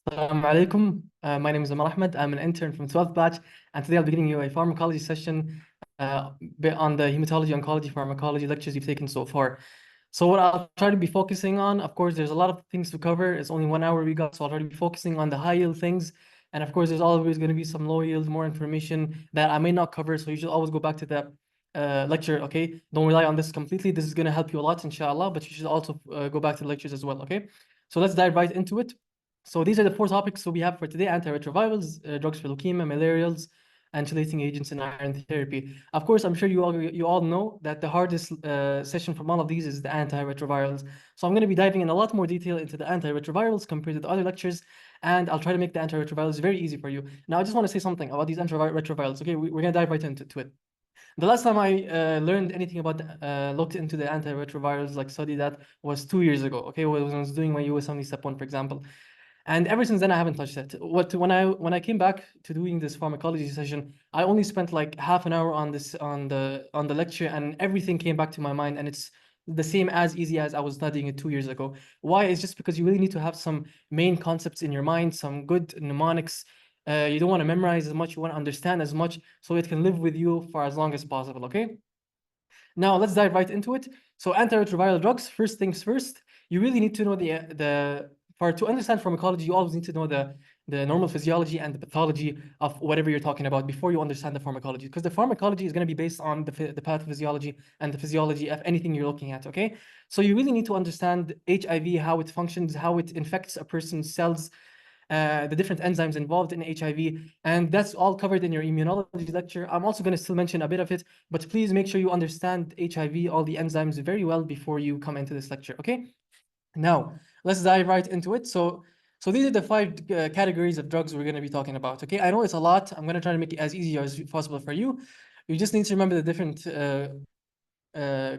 Assalamu alaikum. My name is Omar Ahmad. I'm an intern from 12th batch, and today I'll be giving you a pharmacology session on the hematology, oncology, pharmacology lectures you've taken so far. So what I'll try to be focusing on, of course, there's a lot of things to cover. It's only 1 hour we got, so I'll try to be focusing on the high yield things. And of course, there's always going to be some low yield, more information that I may not cover. So you should always go back to that lecture, okay? Don't rely on this completely. This is going to help you a lot, inshallah, but you should also go back to the lectures as well, okay? So let's dive right into it. So these are the 4 topics we have for today: antiretrovirals, drugs for leukemia, malarials, and chelating agents in iron therapy. Of course, I'm sure you all know that the hardest session from all of these is the antiretrovirals. So I'm going to be diving in a lot more detail into the antiretrovirals compared to the other lectures, and I'll try to make the antiretrovirals very easy for you. Now, I just want to say something about these antiretrovirals. Okay, we're going to dive right into it. The last time I learned anything about, looked into the antiretrovirals, like study that, was 2 years ago. Okay, when I was doing my US 70 step 1, for example. And ever since then, I haven't touched it. When I came back to doing this pharmacology session, I only spent like half an hour on this on the lecture, and everything came back to my mind, and it's the same as easy as I was studying it 2 years ago. Why? It's just because you really need to have some main concepts in your mind, some good mnemonics. You don't want to memorize as much, you want to understand as much, so it can live with you for as long as possible. Okay. Now let's dive right into it. So antiretroviral drugs, first things first, you really need to know to understand pharmacology, you always need to know the normal physiology and the pathology of whatever you're talking about before you understand the pharmacology, because the pharmacology is going to be based on the pathophysiology and the physiology of anything you're looking at, okay? So you really need to understand HIV, how it functions, how it infects a person's cells, the different enzymes involved in HIV, and that's all covered in your immunology lecture. I'm also going to still mention a bit of it, but please make sure you understand HIV, all the enzymes very well before you come into this lecture, okay? Now, let's dive right into it. So these are the 5 categories of drugs we're going to be talking about, okay? I know it's a lot. I'm going to try to make it as easy as possible for you. You just need to remember the different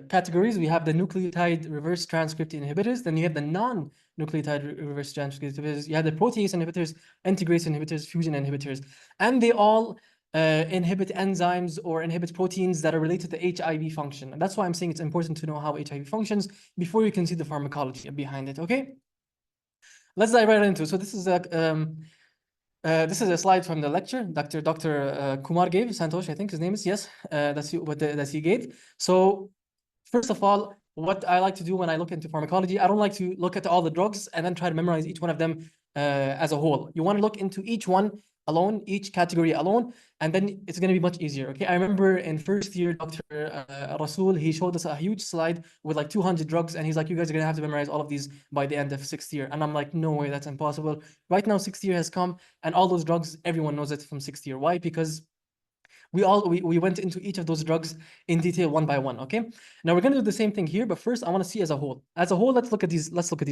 categories. We have the nucleotide reverse transcript inhibitors, then you have the non-nucleotide reverse transcript inhibitors, you have the protease inhibitors, integrase inhibitors, fusion inhibitors, and they all inhibit enzymes or inhibit proteins that are related to HIV function. And that's why I'm saying it's important to know how HIV functions before you can see the pharmacology behind it, okay? Let's dive right into it. So this is a slide from the lecture Dr. Kumar gave, Santosh, I think his name is, yes, that he gave. So first of all, what I like to do when I look into pharmacology, I don't like to look at all the drugs and then try to memorize each one of them as a whole. You want to look into each one alone, each category alone, and then it's going to be much easier, okay? I remember in first year, Dr. Rasul, he showed us a huge slide with like 200 drugs, and he's like, you guys are going to have to memorize all of these by the end of 6th year. And I'm like, no way, that's impossible. Right now, 6th year has come, and all those drugs, everyone knows it from 6th year. Why? Because we went into each of those drugs in detail one by one, okay? Now we're going to do the same thing here, but first I want to see as a whole. As a whole, let's look at these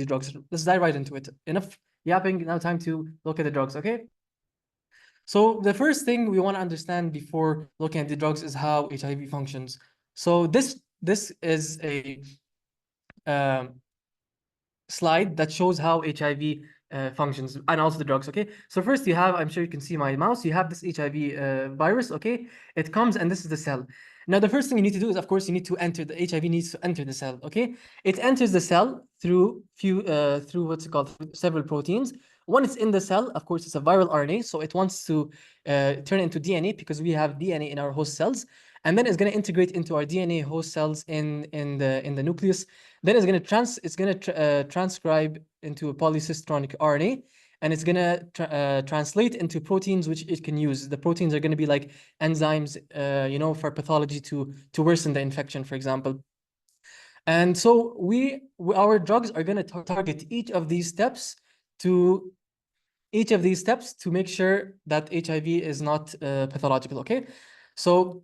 drugs. Let's dive right into it. Enough yapping, now time to look at the drugs, okay? So the first thing we want to understand before looking at the drugs is how HIV functions. So this is a slide that shows how HIV functions, and also the drugs, okay? So first you have, I'm sure you can see my mouse, you have this HIV virus, okay? It comes, and this is the cell. Now, the first thing you need to do is, of course, you need to enter, the HIV needs to enter the cell, okay? It enters the cell through what's it called, several proteins. When it's in the cell, of course, it's a viral RNA, so it wants to turn into DNA, because we have DNA in our host cells, and then it's going to integrate into our DNA host cells in the nucleus. Then it's going to transcribe into a polycistronic RNA, and it's going to translate into proteins which it can use. The proteins are going to be like enzymes, for pathology to worsen the infection, for example. And so our drugs are going to target each of these steps to make sure that HIV is not pathological, okay? So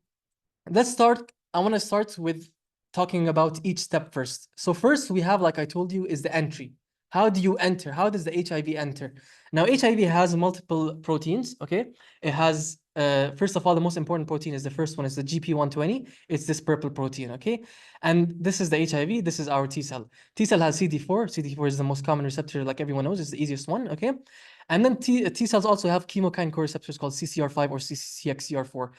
let's start. I want to start with talking about each step first. So first we have, like I told you, is the entry. How do you enter? How does the HIV enter? Now, HIV has multiple proteins, okay? It has, first of all, the most important protein is the first one, is the GP120. It's this purple protein, okay? And this is the HIV, this is our T cell. T cell has CD4. CD4 is the most common receptor, like everyone knows, it's the easiest one, okay? And then T cells also have chemokine co-receptors called CCR5 or CXCR4.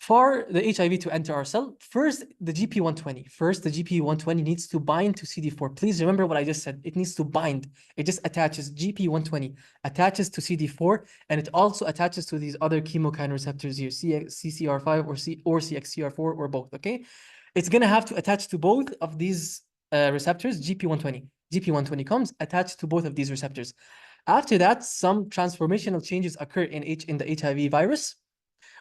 For the HIV to enter our cell, first the GP120 needs to bind to CD4. Please remember what I just said. It needs to bind. It just attaches. GP120 attaches to CD4, and it also attaches to these other chemokine receptors here, CCR5 or CXCR4 or both. Okay, it's gonna have to attach to both of these receptors. GP120 comes attached to both of these receptors. After that, some transformational changes occur in the HIV virus,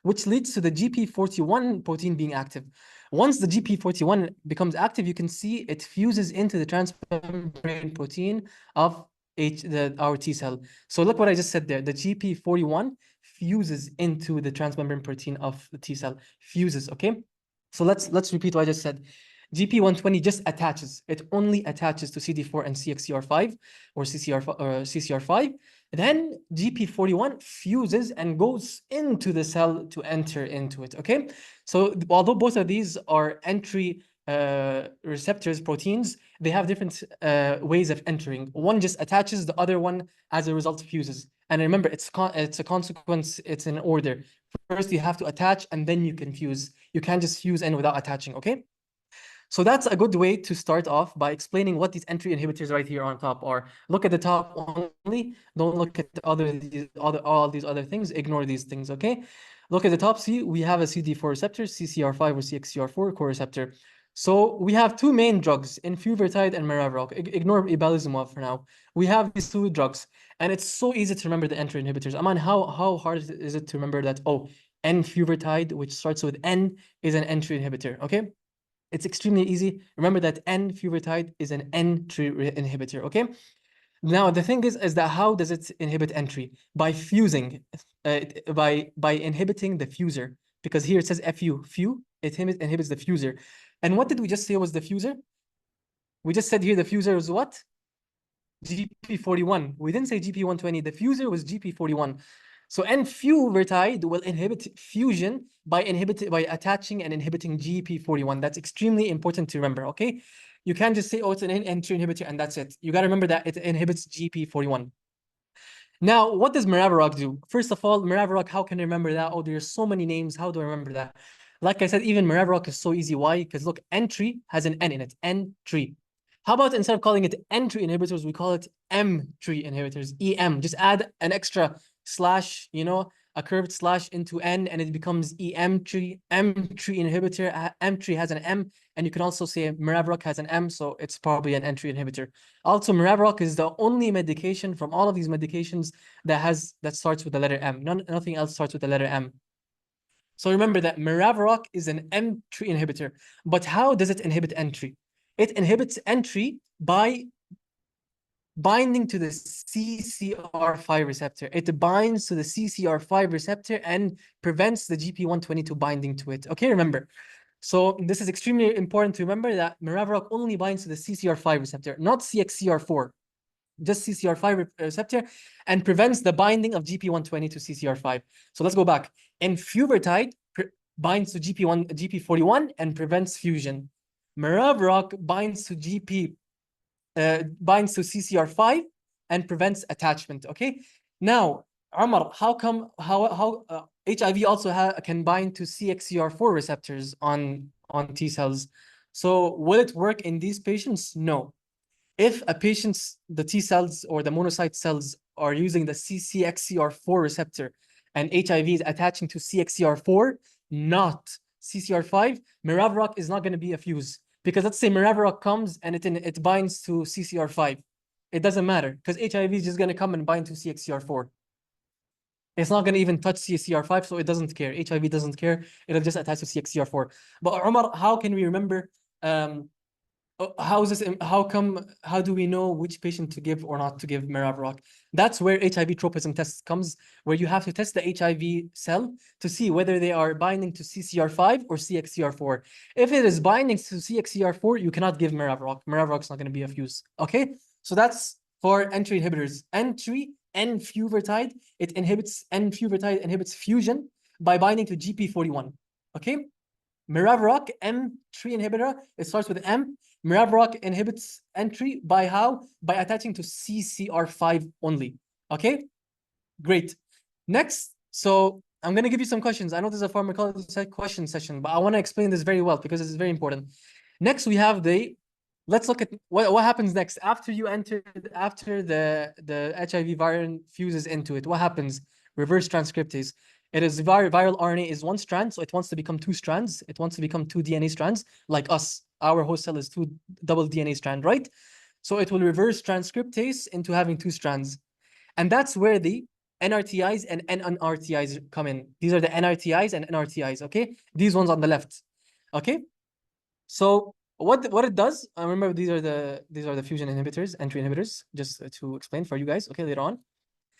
which leads to the GP41 protein being active. Once the GP41 becomes active, you can see it fuses into the transmembrane protein of our T cell. So look what I just said there. The GP41 fuses into the transmembrane protein of the T cell. Fuses, okay? So let's repeat what I just said. GP120 just attaches. It only attaches to CD4 and CXCR5 or CCR5. Then GP41 fuses and goes into the cell to enter into it, okay? So although both of these are entry receptors, proteins, they have different ways of entering. One just attaches, the other one, as a result, fuses. And remember, it's a consequence, it's an order. First, you have to attach, and then you can fuse. You can't just fuse in without attaching, okay? So that's a good way to start off by explaining what these entry inhibitors right here on top are. Look at the top only. Don't look at all these other things. Ignore these things, okay? Look at the top. See, we have a CD4 receptor, CCR5 or CXCR4 co-receptor. So we have two main drugs, enfuvirtide and maraviroc. Ignore ibalizumab for now. We have these two drugs, and it's so easy to remember the entry inhibitors. Aman, how hard is it to remember that? Oh, enfuvirtide, which starts with N, is an entry inhibitor, okay? It's extremely easy. Remember that enfuvirtide is an entry inhibitor, okay? Now, the thing is that how does it inhibit entry? By fusing, by inhibiting the fuser. Because here it says FU, it inhibits the fuser. And what did we just say was the fuser? We just said here the fuser is what? GP41. We didn't say GP120. The fuser was GP41. So enfuvirtide will inhibit fusion by attaching and inhibiting GP41. That's extremely important to remember, okay? You can't just say, oh, it's an entry inhibitor and that's it. You got to remember that it inhibits GP41. Now, what does maraviroc do? First of all, maraviroc, how can I remember that? Oh, there's so many names. How do I remember that? Like I said, even maraviroc is so easy. Why? Because look, entry has an N in it. Entry. How about instead of calling it entry inhibitors, we call it M3 inhibitors, EM. Just add an extra slash, you know, a curved slash into N, and it becomes EM3, M3 inhibitor. M3 has an M, and you can also say maraviroc has an M, so it's probably an entry inhibitor. Also, maraviroc is the only medication from all of these medications that starts with the letter M. Nothing else starts with the letter M. So remember that maraviroc is an M3 inhibitor. But how does it inhibit entry? It inhibits entry by binding to the CCR5 receptor. It binds to the CCR5 receptor and prevents the GP120 to binding to it. Okay, remember. So this is extremely important to remember that maraviroc only binds to the CCR5 receptor, not CXCR4, just CCR5 receptor, and prevents the binding of GP120 to CCR5. So let's go back. Enfuvirtide binds to GP41 and prevents fusion. Maraviroc binds to CCR5 and prevents attachment. Okay. Now, Omar, how come HIV also can bind to CXCR4 receptors on T cells? So will it work in these patients? No. If the T cells or the monocyte cells are using the CXCR4 receptor and HIV is attaching to CXCR4, not CCR5, maraviroc is not going to be a fuse. Because let's say maraviroc comes and it binds to CCR5. It doesn't matter because HIV is just going to come and bind to CXCR4. It's not going to even touch CCR5, so it doesn't care. HIV doesn't care. It'll just attach to CXCR4. But Omar, how can we remember how do we know which patient to give or not to give maraviroc? That's where HIV tropism test comes, where you have to test the HIV cell to see whether they are binding to CCR5 or CXCR4. If it is binding to CXCR4, you cannot give maraviroc. Maraviroc is not going to be a fuse. Okay, so that's for entry inhibitors. Entry, enfuvirtide, enfuvirtide inhibits fusion by binding to GP41. Okay, maraviroc, M3 inhibitor, it starts with M. Maraviroc inhibits entry by how? By attaching to CCR5 only. Okay, great. Next, so I'm going to give you some questions. I know this is a pharmacology question session, but I want to explain this very well because this is very important. Next, we have let's look at what happens next after you enter, after the HIV variant fuses into it. What happens? Reverse transcriptase. It is viral RNA is one strand, so it wants to become two strands. It wants to become two DNA strands, like us. Our host cell is two double DNA strand, right? So it will reverse transcriptase into having two strands. And that's where the NRTIs and NNRTIs come in. These are the NRTIs and NRTIs, okay? These ones on the left, okay? So what it does, remember these are the fusion inhibitors, entry inhibitors, just to explain for you guys, okay, later on.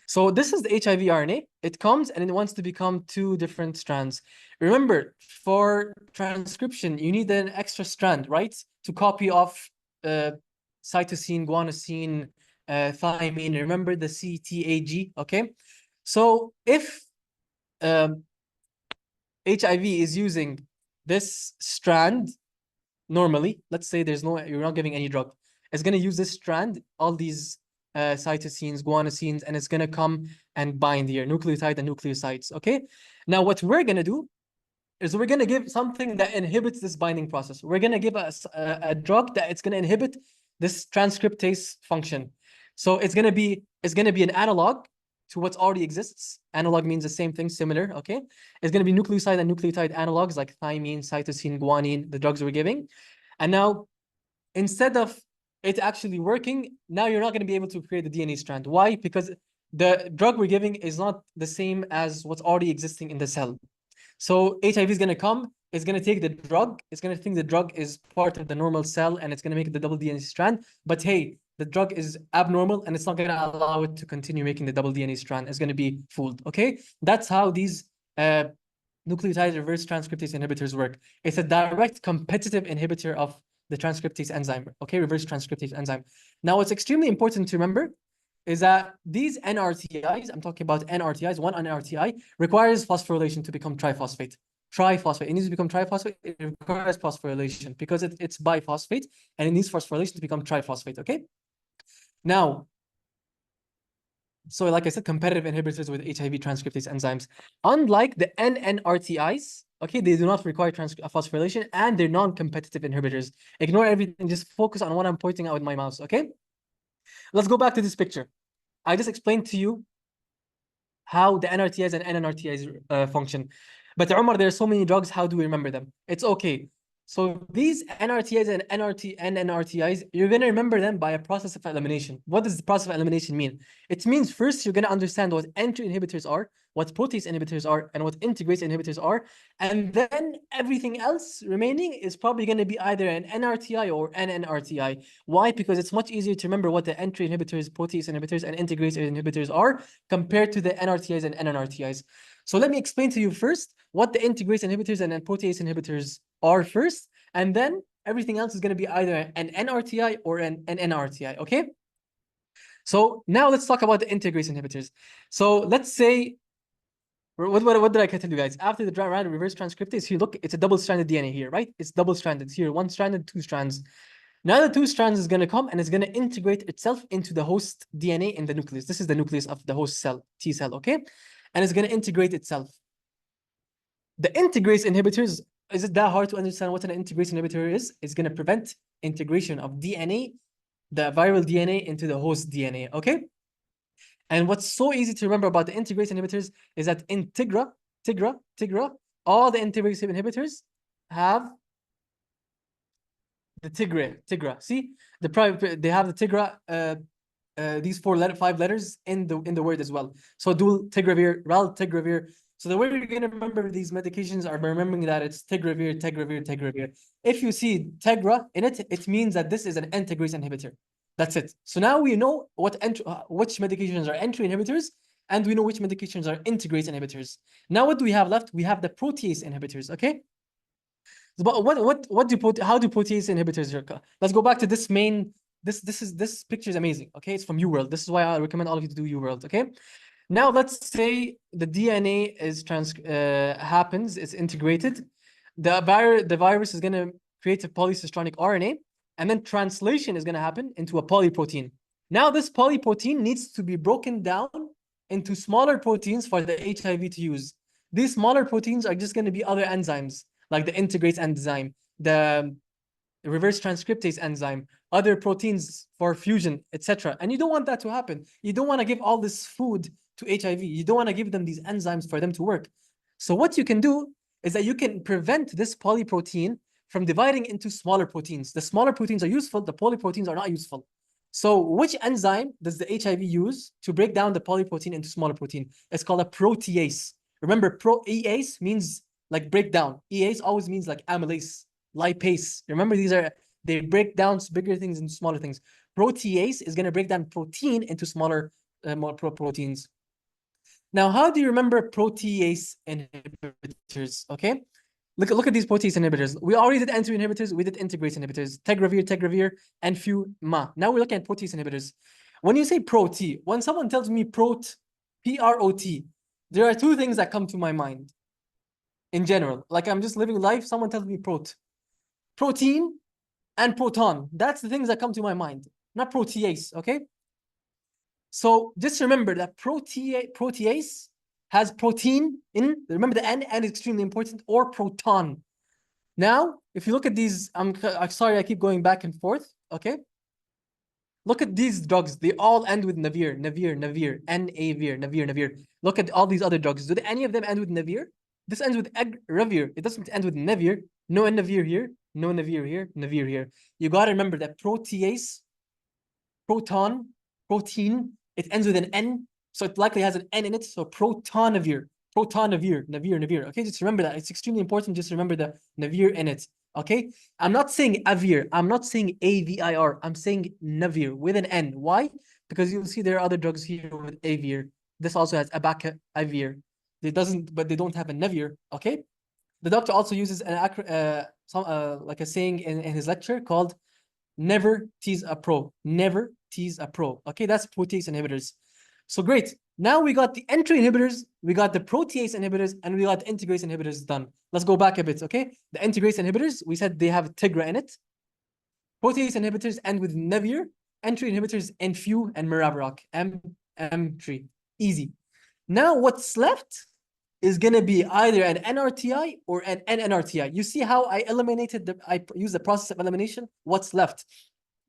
So this is the HIV RNA. It comes and it wants to become two different strands. Remember, for transcription, you need an extra strand, right? To copy off cytosine, guanosine, thymine. Remember the CTAG, okay? So if HIV is using this strand, normally, let's say you're not giving any drug. It's going to use this strand, all these cytosines, guanosines, and it's going to come and bind here, nucleotide and nucleosides, okay? Now, what we're going to do is we're going to give something that inhibits this binding process. We're going to give us a drug that it's going to inhibit this transcriptase function. So it's going to be an analog to what already exists. Analog means the same thing, similar, okay? It's going to be nucleoside and nucleotide analogs like thymine, cytosine, guanine, the drugs we're giving. And now, instead of it actually working, now you're not going to be able to create the DNA strand. Why? Because the drug we're giving is not the same as what's already existing in the cell. So HIV is going to come, it's going to take the drug, it's going to think the drug is part of the normal cell, and it's going to make the double DNA strand. But hey, the drug is abnormal, and it's not going to allow it to continue making the double DNA strand. It's going to be fooled, okay? That's how these nucleotide reverse transcriptase inhibitors work. It's a direct competitive inhibitor of the transcriptase enzyme, okay? Reverse transcriptase enzyme. Now, what's extremely important to remember is that these NRTIs, I'm talking about NRTIs, one NRTI requires phosphorylation to become triphosphate. Triphosphate, it needs to become triphosphate, it requires phosphorylation because it's biphosphate and it needs phosphorylation to become triphosphate, okay? Now, so like I said, competitive inhibitors with HIV transcriptase enzymes. Unlike the NNRTIs, okay, they do not require phosphorylation and they're non-competitive inhibitors. Ignore everything, just focus on what I'm pointing out with my mouse, okay? Let's go back to this picture. I just explained to you how the NRTIs and NNRTIs function. But Omar, there are so many drugs, how do we remember them? It's okay. So these NRTIs and NNRTIs, you're going to remember them by a process of elimination. What does the process of elimination mean? It means first you're going to understand what entry inhibitors are, what protease inhibitors are, and what integrase inhibitors are. And then everything else remaining is probably going to be either an NRTI or NNRTI. Why? Because it's much easier to remember what the entry inhibitors, protease inhibitors, and integrase inhibitors are compared to the NRTIs and NNRTIs. So let me explain to you first what the integrase inhibitors and protease inhibitors are first, and then everything else is going to be either an NRTI or an NRTI, okay? So now let's talk about the integrase inhibitors. So let's say, what did I tell you guys? After the random reverse transcriptase, here, look, it's a double-stranded DNA here, right? It's double-stranded here, one-stranded, two strands. Now the two strands is going to come and it's going to integrate itself into the host DNA in the nucleus. This is the nucleus of the host cell, T cell, okay? And it's going to integrate itself. The integrase inhibitors, is it that hard to understand what an integrase inhibitor is? It's going to prevent integration of DNA, the viral DNA, into the host DNA, okay? And what's so easy to remember about the integrase inhibitors is that in Tigra, all the integrase inhibitors have the Tigra. See, they have the Tigra, these five letters in the word as well. So dual Tigravir, raltegravir. So the way you're going to remember these medications are by remembering that it's Tigravir. If you see Tegra in it, it means that this is an integrase inhibitor. That's it. So now we know which medications are entry inhibitors, and we know which medications are integrase inhibitors. Now what do we have left? We have the protease inhibitors, okay? But how do protease inhibitors work? Let's go back to this main. This picture is amazing. Okay, it's from UWorld. This is why I recommend all of you to do UWorld. Okay, now let's say the DNA is happens. It's integrated. The virus is gonna create a polycistronic RNA, and then translation is gonna happen into a polyprotein. Now this polyprotein needs to be broken down into smaller proteins for the HIV to use. These smaller proteins are just going to be other enzymes, like the integrase enzyme, the reverse transcriptase enzyme, other proteins for fusion, etc. And you don't want that to happen. You don't want to give all this food to HIV. You don't want to give them these enzymes for them to work. So what you can do is that you can prevent this polyprotein from dividing into smaller proteins. The smaller proteins are useful, the polyproteins are not useful. So which enzyme does the HIV use to break down the polyprotein into smaller protein? It's called a protease. Remember, protease means like breakdown. Ease always means like amylase, lipase. Remember, they break down bigger things into smaller things. Protease is going to break down protein into smaller more proteins. Now, how do you remember protease inhibitors? Okay, look at these protease inhibitors. We already did entry inhibitors. We did integrase inhibitors. Tegravir, and FUMA. Now we're looking at protease inhibitors. When you say prot, when someone tells me prot, P-R-O-T, there are two things that come to my mind. In general, like I'm just living life. Someone tells me protein, and proton. That's the things that come to my mind, not protease. Okay. So just remember that protease has protein in, remember the N is extremely important, or proton. Now, if you look at these, I'm sorry, I keep going back and forth, okay? Look at these drugs. They all end with Navir, Navir. Look at all these other drugs. Do any of them end with Navir? This ends with Ravir. It doesn't end with Navir. No Navir here, no Navir here, Navir here. You got to remember that protease, protein, it ends with an N, so it likely has an N in it. So protonavir. Navir. Okay, just remember that. It's extremely important. Just remember the Navir in it. Okay, I'm not saying Avir. I'm not saying AVIR. I'm saying Navir with an N. Why? Because you'll see there are other drugs here with Avir. This also has Abacavir. It doesn't, but they don't have a Navir. Okay. The doctor also uses an like a saying in his lecture called "Never tease a pro." Never tease a pro. Okay, that's protease inhibitors. So great. Now we got the entry inhibitors, we got the protease inhibitors, and we got the integrase inhibitors done. Let's go back a bit, okay? The integrase inhibitors, we said they have Tigra in it. Protease inhibitors end with Navir. Entry inhibitors, Enfu and Maraviroc. M3. Easy. Now what's left is going to be either an NRTI or an NNRTI. You see how I use the process of elimination? What's left?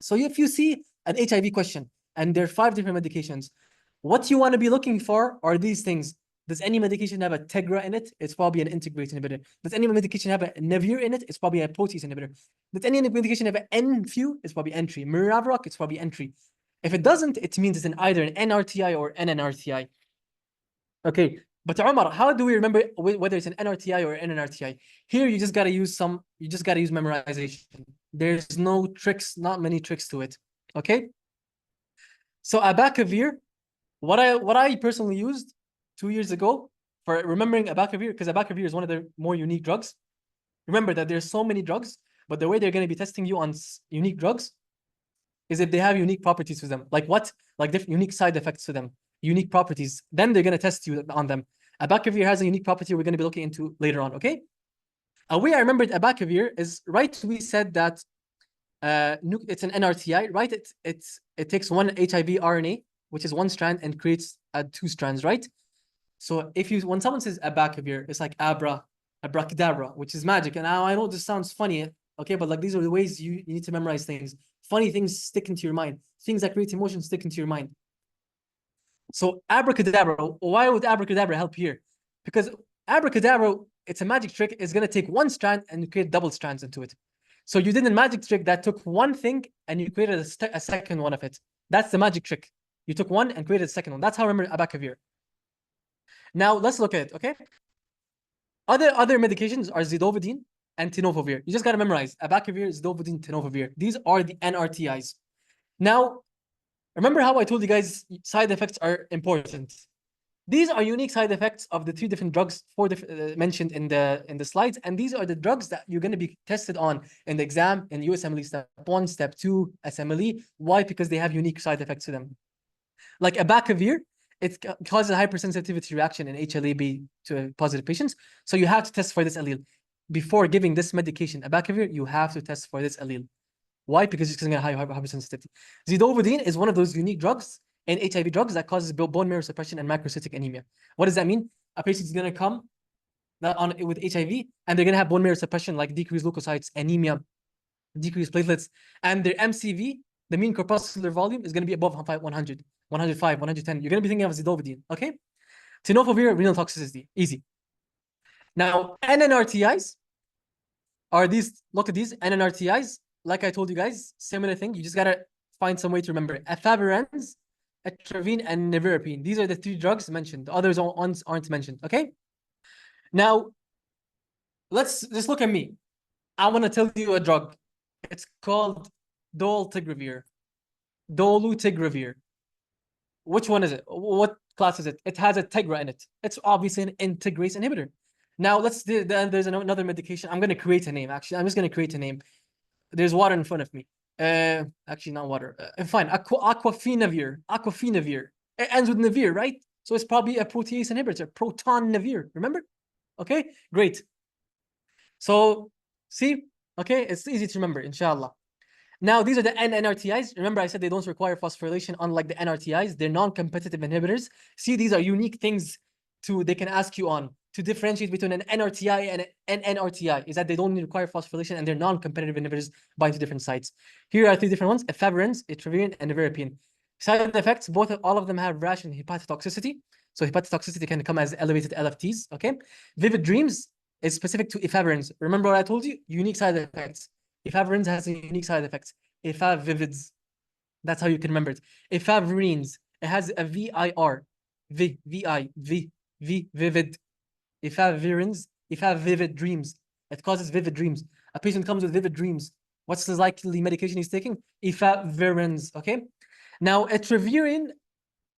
So if you see an HIV question and there are 5 different medications, what you want to be looking for are these things. Does any medication have a Tegra in it? It's probably an integrase inhibitor. Does any medication have a Navir in it? It's probably a protease inhibitor. Does any medication have an N-Fu? It's probably entry. Maraviroc, it's probably entry. If it doesn't, it means it's either an NRTI or NNRTI. Okay, but Omar, how do we remember whether it's an NRTI or an NNRTI? Here, you just got to use memorization. There's no tricks, not many tricks to it. Okay. So Abacavir, what I personally used 2 years ago for remembering Abacavir, because Abacavir is one of the more unique drugs. Remember that there's so many drugs, but the way they're going to be testing you on unique drugs is if they have unique properties to them. Like what? Like different unique side effects to them, unique properties. Then they're going to test you on them. Abacavir has a unique property we're going to be looking into later on, okay? A way I remembered Abacavir is, right, we said that it's an NRTI, right? It takes one HIV RNA, which is one strand, and creates 2 strands, right? So when someone says Abacavir, it's like abracadabra, which is magic. And now I know this sounds funny, okay, but like these are the ways you need to memorize things. Funny things stick into your mind. Things that create emotion stick into your mind. So abracadabra, why would abracadabra help here? Because abracadabra, it's a magic trick. It's going to take one strand and create double strands into it. So you did a magic trick that took one thing and you created a second one of it. That's the magic trick. You took one and created a second one. That's how I remember Abacavir. Now let's look at it, okay? Other medications are zidovudine and tenofovir. You just got to memorize Abacavir, zidovudine, tenofovir. These are the NRTIs. Now, remember how I told you guys side effects are important. These are unique side effects of the 3 different drugs, 4 mentioned in the slides, and these are the drugs that you're going to be tested on in the exam in USMLE Step 1, Step 2, SMLE. Why? Because they have unique side effects to them. Like Abacavir, it causes a hypersensitivity reaction in HLA-B to positive patients, so you have to test for this allele. Before giving this medication, Abacavir, you have to test for this allele. Why? Because it's going to have hypersensitivity. Zidovudine is one of those unique drugs in HIV drugs that causes bone marrow suppression and macrocytic anemia. What does that mean? A patient is going to come with HIV, and they're gonna have bone marrow suppression, like decreased leukocytes, anemia, decreased platelets, and their MCV, the mean corpuscular volume, is gonna be above 100, 105, 110. You're gonna be thinking of zidovudine, okay? Tenofovir, renal toxicity, easy. Now, NNRTIs are these, look at these NNRTIs, like I told you guys, similar thing. You just gotta find some way to remember. Efavirenz, atrovine, and nevirapine. These are the 3 drugs mentioned. The others aren't mentioned, okay? Now, let's just look at me. I want to tell you a drug. It's called dolutegravir. Dolutegravir. Which one is it? What class is it? It has a tegra in it. It's obviously an integrase inhibitor. Now, there's another medication. I'm going to create a name, actually. I'm just going to create a name. There's water in front of me. Actually, not water. Fine. Aquafinavir. Aquafinavir. It ends with navir, right? So it's probably a protease inhibitor. Protonavir. Remember? Okay, great. So, see? Okay, it's easy to remember, inshallah. Now, these are the NNRTIs. Remember, I said they don't require phosphorylation, unlike the NRTIs. They're non-competitive inhibitors. See, these are unique things they can ask you on to differentiate between an NRTI and an NNRTI, is that they don't require phosphorylation and they're non-competitive inhibitors bind to different sites. Here are 3 different ones: efavirenz, atrovine, and nevirapine. Side effects, all of them have rash and hepatotoxicity. So hepatotoxicity can come as elevated LFTs, okay? Vivid dreams is specific to efavirenz. Remember what I told you? Unique side effects. Efavirenz has a unique side effects. Efavivids. That's how you can remember it. Efavirenz. It has a VIR. Vivid. Efavirenz. Efavivid dreams. It causes vivid dreams. A patient comes with vivid dreams. What's the likely medication he's taking? Efavirenz. Okay. Now, etravirine.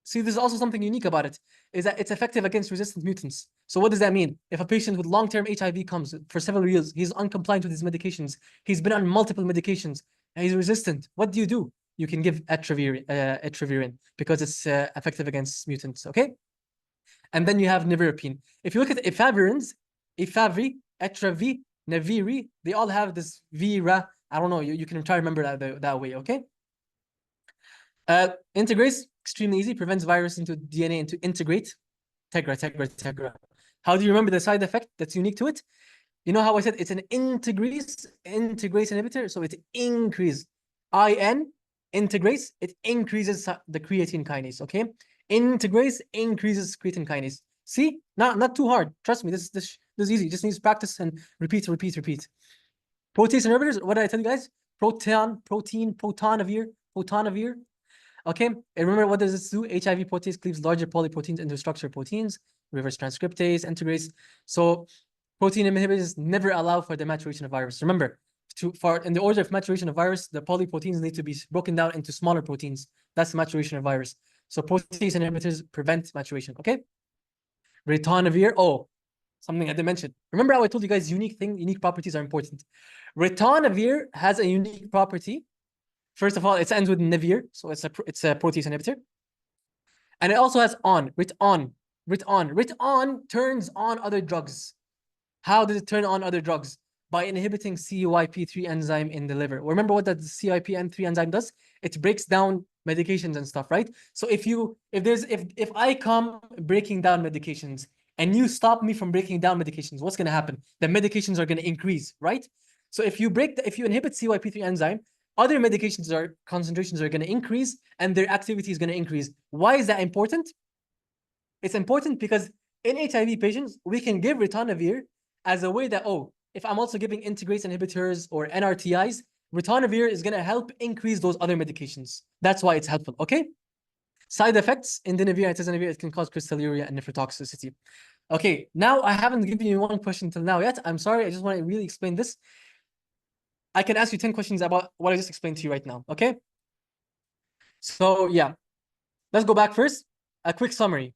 See, there's also something unique about it, is that it's effective against resistant mutants. So what does that mean? If a patient with long-term HIV comes for several years, he's uncompliant with his medications, he's been on multiple medications, and he's resistant, what do? You can give etravirine because it's effective against mutants, okay? And then you have nevirapine. If you look at efavirenz, efavri, etravi, neviri, they all have this vira. I don't know, you can try to remember that way, okay? Integrase, extremely easy, prevents virus into DNA and to integrate. Tegra. How do you remember the side effect that's unique to it? You know how I said it's an integrase inhibitor, so it increases integrase, it increases the creatine kinase, okay? Integrase increases creatine kinase. See? Not too hard. Trust me, this is easy. Just needs practice and repeat. Protease inhibitors, what did I tell you guys? Protonavir. Okay, and remember, what does this do? HIV protease cleaves larger polyproteins into structured proteins, reverse transcriptase, integrase. So protein inhibitors never allow for the maturation of virus. Remember, in the order of maturation of virus, the polyproteins need to be broken down into smaller proteins. That's the maturation of virus. So protease inhibitors prevent maturation, okay? Ritonavir, something I didn't mention. Remember how I told you guys unique properties are important. Ritonavir has a unique property. First of all, it ends with navir, so it's a protease inhibitor. And it also has riton turns on other drugs. How does it turn on other drugs? By inhibiting CYP3 enzyme in the liver. Remember what that CYP3 enzyme does? It breaks down medications and stuff, right? So if I come breaking down medications and you stop me from breaking down medications, what's going to happen? The medications are going to increase, right? So if you inhibit CYP3 enzyme, other concentrations are going to increase and their activity is going to increase. Why is that important? It's important because in HIV patients, we can give ritonavir as a way that, if I'm also giving integrase inhibitors or NRTIs, ritonavir is going to help increase those other medications. That's why it's helpful, okay? Side effects, indinavir and tizanavir, it can cause crystalluria and nephrotoxicity. Okay, now I haven't given you one question till now yet. I'm sorry, I just want to really explain this. I can ask you 10 questions about what I just explained to you right now, okay? So yeah, let's go back first. A quick summary.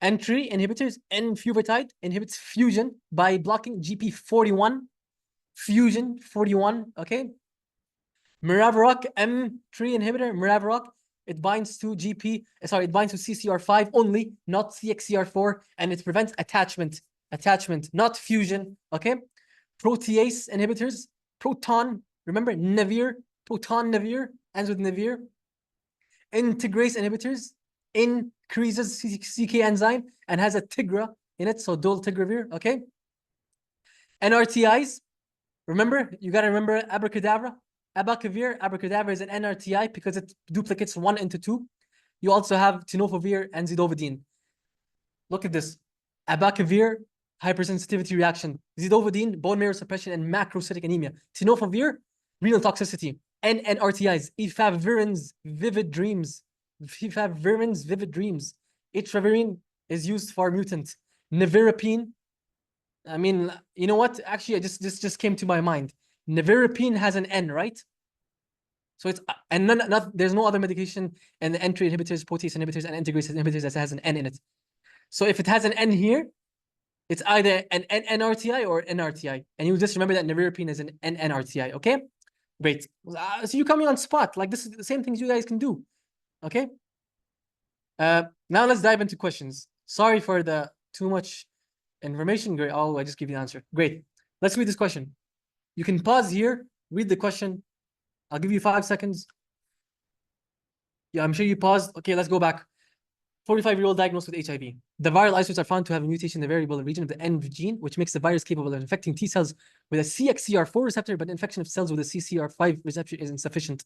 N3 inhibitors, N-fuvetide inhibits fusion by blocking GP41. Fusion 41, okay? Maraviroc, M3 inhibitor, Maraviroc, it binds to CCR5 only, not CXCR4, and it prevents attachment, not fusion, okay? Protease inhibitors, remember, protonavir, ends with navir. Integrase inhibitors, increases CK enzyme and has a TIGRA in it, so dolutegravir, okay? NRTIs, remember, you gotta remember abracadabra. Abracadabra is an NRTI because it duplicates 1 into 2. You also have tenofovir and zidovudine. Look at this. Abacavir, hypersensitivity reaction. Zidovudine, bone marrow suppression and macrocytic anemia. Tenofovir, renal toxicity. NRTIs, efavirenz, vivid dreams. Efavirenz, vivid dreams. Itravirine is used for mutant. Nevirapine, I mean, you know what? Actually, this just came to my mind. Nevirapine has an N, right? So it's and there's no other medication and the entry inhibitors, protease inhibitors, and integrase inhibitors that has an N in it. So if it has an N here, it's either an NRTI or NRTI. And you just remember that nevirapine is an NRTI, okay? Great. So you coming on spot. Like this is the same things you guys can do. Okay? Now let's dive into questions. Sorry for the too much information. Great. Oh, I just give you the answer. Great. Let's read this question. You can pause here, read the question. I'll give you 5 seconds. Yeah, I'm sure you paused. Okay, let's go back. 45-year-old diagnosed with HIV. The viral isolates are found to have a mutation in the variable region of the N gene, which makes the virus capable of infecting T cells with a CXCR4 receptor, but infection of cells with a CCR5 receptor is insufficient.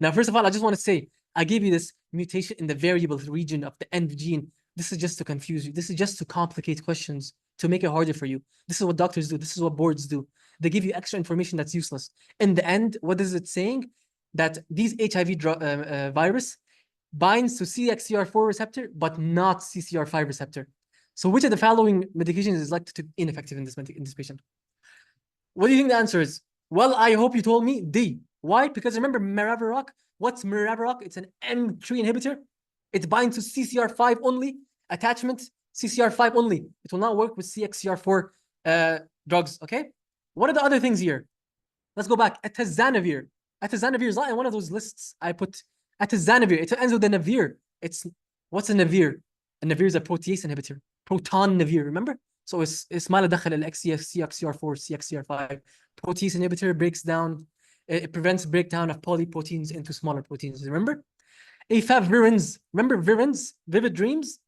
Now, first of all, I just want to say, I gave you this mutation in the variable region of the N gene. This is just to confuse you. This is just to complicate questions, to make it harder for you. This is what doctors do. This is what boards do. They give you extra information that's useless. In the end, what is it saying? That these HIV virus binds to CXCR4 receptor, but not CCR5 receptor. So which of the following medications is likely to be ineffective in this patient? What do you think the answer is? Well, I hope you told me D. Why? Because remember Maraviroc. What's Maraviroc? It's an M3 inhibitor. It binds to CCR5 only. Attachment, CCR5 only. It will not work with CXCR4 drugs, okay? What are the other things here? Let's go back. Atazanavir. Atazanavir is not in one of those lists I put. Atazanavir. It ends with a navir. What's a navir? A navir is a protease inhibitor. Proton navir, remember? So it's ما له دخل CXCR4, CXCR5. Protease inhibitor breaks down, it prevents breakdown of polyproteins into smaller proteins. Remember? Efavirenz. Remember virens? Vivid dreams?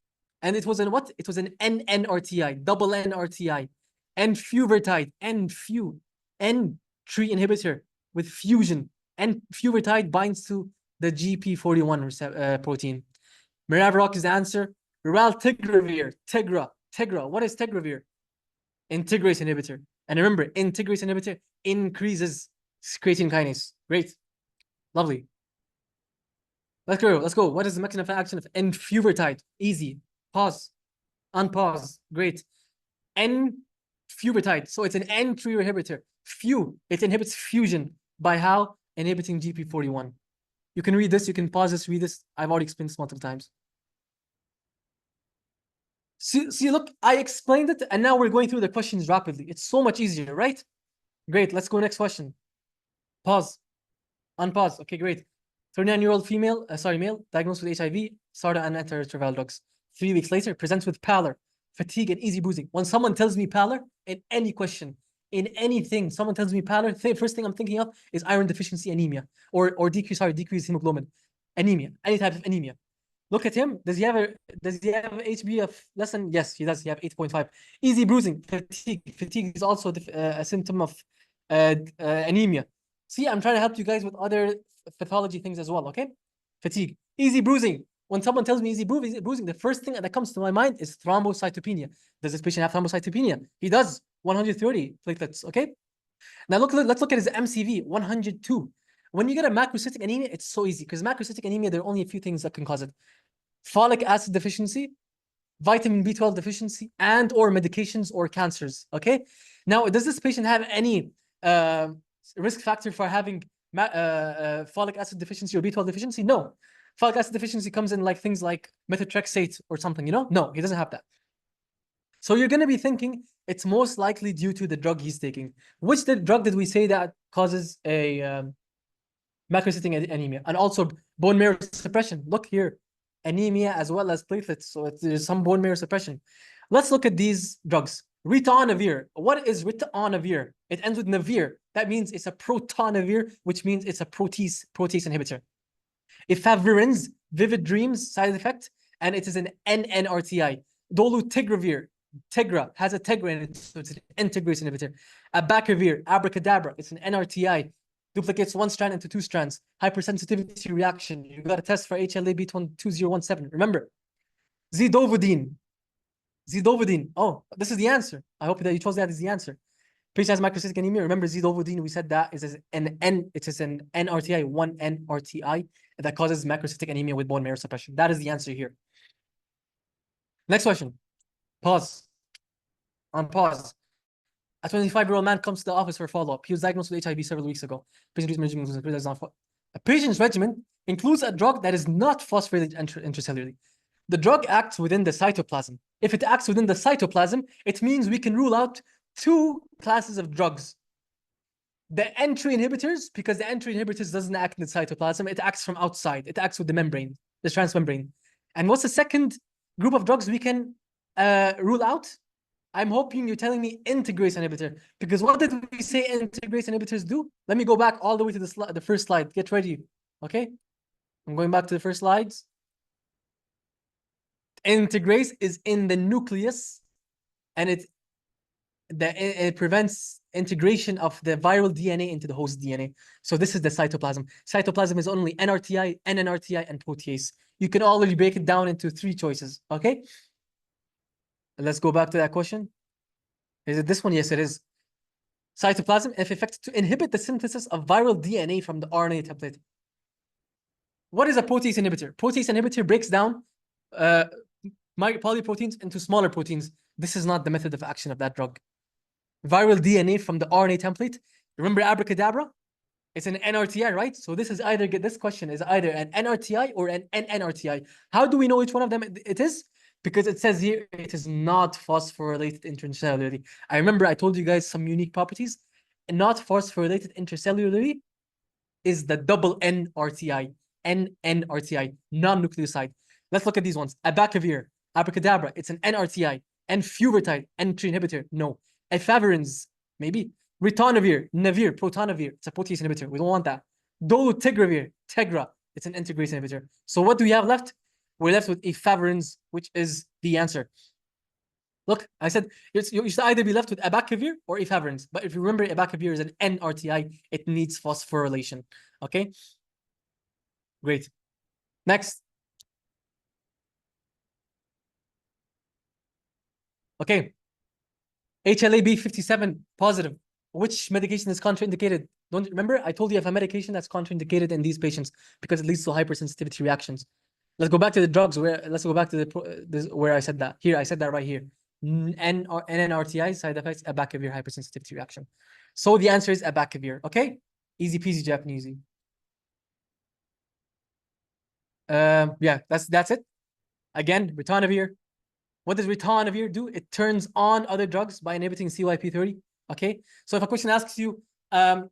And it was an what? It was an NNRTI, double NRTI. Enfuvertide, N3 inhibitor with fusion. Enfuvertide binds to the GP41 protein. Maraviroc is the answer. Raltegravir, Tegra. What is Tegravir? Integrase inhibitor. And remember, integrase inhibitor increases creatine kinase. Great. Lovely. Let's go. What is the mechanism of action of enfuvertide? Easy. Pause. Unpause. Great. Enfuvertide. So it's an N3 inhibitor. It inhibits fusion. By how? Inhibiting GP41. You can read this. You can pause this, read this. I've already explained this multiple times. See, look, I explained it, and now we're going through the questions rapidly. It's so much easier, right? Great. Let's go next question. Pause. Unpause. Okay, great. 39-year-old male, diagnosed with HIV, started on antiretroviral drugs. 3 weeks later, presents with pallor, fatigue, and easy bruising. When someone tells me pallor, in any question, in anything, someone tells me pallor, first thing I'm thinking of is iron deficiency anemia, or decreased hemoglobin, anemia, any type of anemia. Look at him. Does he have HB of less than? Yes, he does. He have 8.5. Easy bruising, fatigue. Fatigue is also a symptom of anemia. See, I'm trying to help you guys with other pathology things as well, okay? Fatigue. Easy bruising. When someone tells me easy bruising, the first thing that comes to my mind is thrombocytopenia. Does this patient have thrombocytopenia? He does. 130 platelets, okay? Now let's look at his MCV, 102. When you get a macrocytic anemia, it's so easy because macrocytic anemia, there are only a few things that can cause it. Folic acid deficiency, vitamin B12 deficiency, and or medications or cancers, okay? Now, does this patient have any risk factor for having folic acid deficiency or B12 deficiency? No. Folic acid deficiency comes in like things like methotrexate or something, you know? No, he doesn't have that. So you're going to be thinking it's most likely due to the drug he's taking. Which drug did we say that causes a macrocytic anemia? And also bone marrow suppression. Look here, anemia as well as platelets. So there's some bone marrow suppression. Let's look at these drugs. Ritonavir. What is ritonavir? It ends with navir. That means it's a protonavir, which means it's a protease inhibitor. Efavirenz, vivid dreams, side effect, and it is an NNRTI. Dolutegravir. Tegra has a Tegra in it, so it's an integrase inhibitor. Abacavir, abracadabra, it's an NRTI. Duplicates one strand into two strands. Hypersensitivity reaction. You got a test for HLA-B2017. Remember, zidovudine. Zidovudine. Oh, this is the answer. I hope that you chose that as the answer. Patient has microcytic anemia. Remember, zidovudine, we said that is an NRTI, one NRTI that causes macrocytic anemia with bone marrow suppression. That is the answer here. Next question. Pause. On pause. A 25-year-old man comes to the office for follow-up. He was diagnosed with HIV several weeks ago. A patient's regimen includes a drug that is not phosphorylated intracellularly. The drug acts within the cytoplasm. If it acts within the cytoplasm, it means we can rule out two classes of drugs. The entry inhibitors, because the entry inhibitors doesn't act in the cytoplasm, it acts from outside. It acts with the membrane, the transmembrane. And what's the second group of drugs we can rule out? I'm hoping you're telling me integrase inhibitor, because what did we say integrase inhibitors do? Let me go back all the way to the first slide. Get ready, okay? I'm going back to the first slides. Integrase is in the nucleus, and it prevents integration of the viral DNA into the host DNA. So this is the cytoplasm. Cytoplasm is only NRTI, NNRTI, and protease. You can already break it down into three choices, okay? Let's go back to that question. Is it this one? Yes, it is. Cytoplasm, if effective to inhibit the synthesis of viral DNA from the RNA template. What is a protease inhibitor? Protease inhibitor breaks down polyproteins into smaller proteins. This is not the method of action of that drug. Viral DNA from the RNA template. Remember abracadabra? It's an NRTI, right? So this question is either an NRTI or an NNRTI. How do we know which one of them it is? Because it says here it is not phosphorylated intracellularly. I remember I told you guys some unique properties. Not phosphorylated intracellularly is the double NRTI, NNRTI, non-nucleoside. Let's look at these ones. Abacavir, abracadabra, it's an NRTI. Enfuvirtide, entry inhibitor, no. Efavirenz, maybe. Ritonavir, Navir, protonavir, it's a protease inhibitor. We don't want that. Dolutegravir, Tegra, it's an integrase inhibitor. So what do we have left? We're left with efavirenz, which is the answer. Look, I said you should either be left with abacavir or efavirenz. But if you remember, abacavir is an NRTI. It needs phosphorylation. Okay? Great. Next. Okay. HLA-B57 positive. Which medication is contraindicated? Don't remember? I told you if a medication that's contraindicated in these patients because it leads to hypersensitivity reactions. Let's go back to the drugs. Let's go back to where I said that. Here, I said that right here. NNRTI side effects, abacavir hypersensitivity reaction. So the answer is abacavir. Okay, easy peasy Japanesey. Yeah, that's it. Again, ritonavir. What does ritonavir do? It turns on other drugs by inhibiting CYP30. Okay, so if a question asks you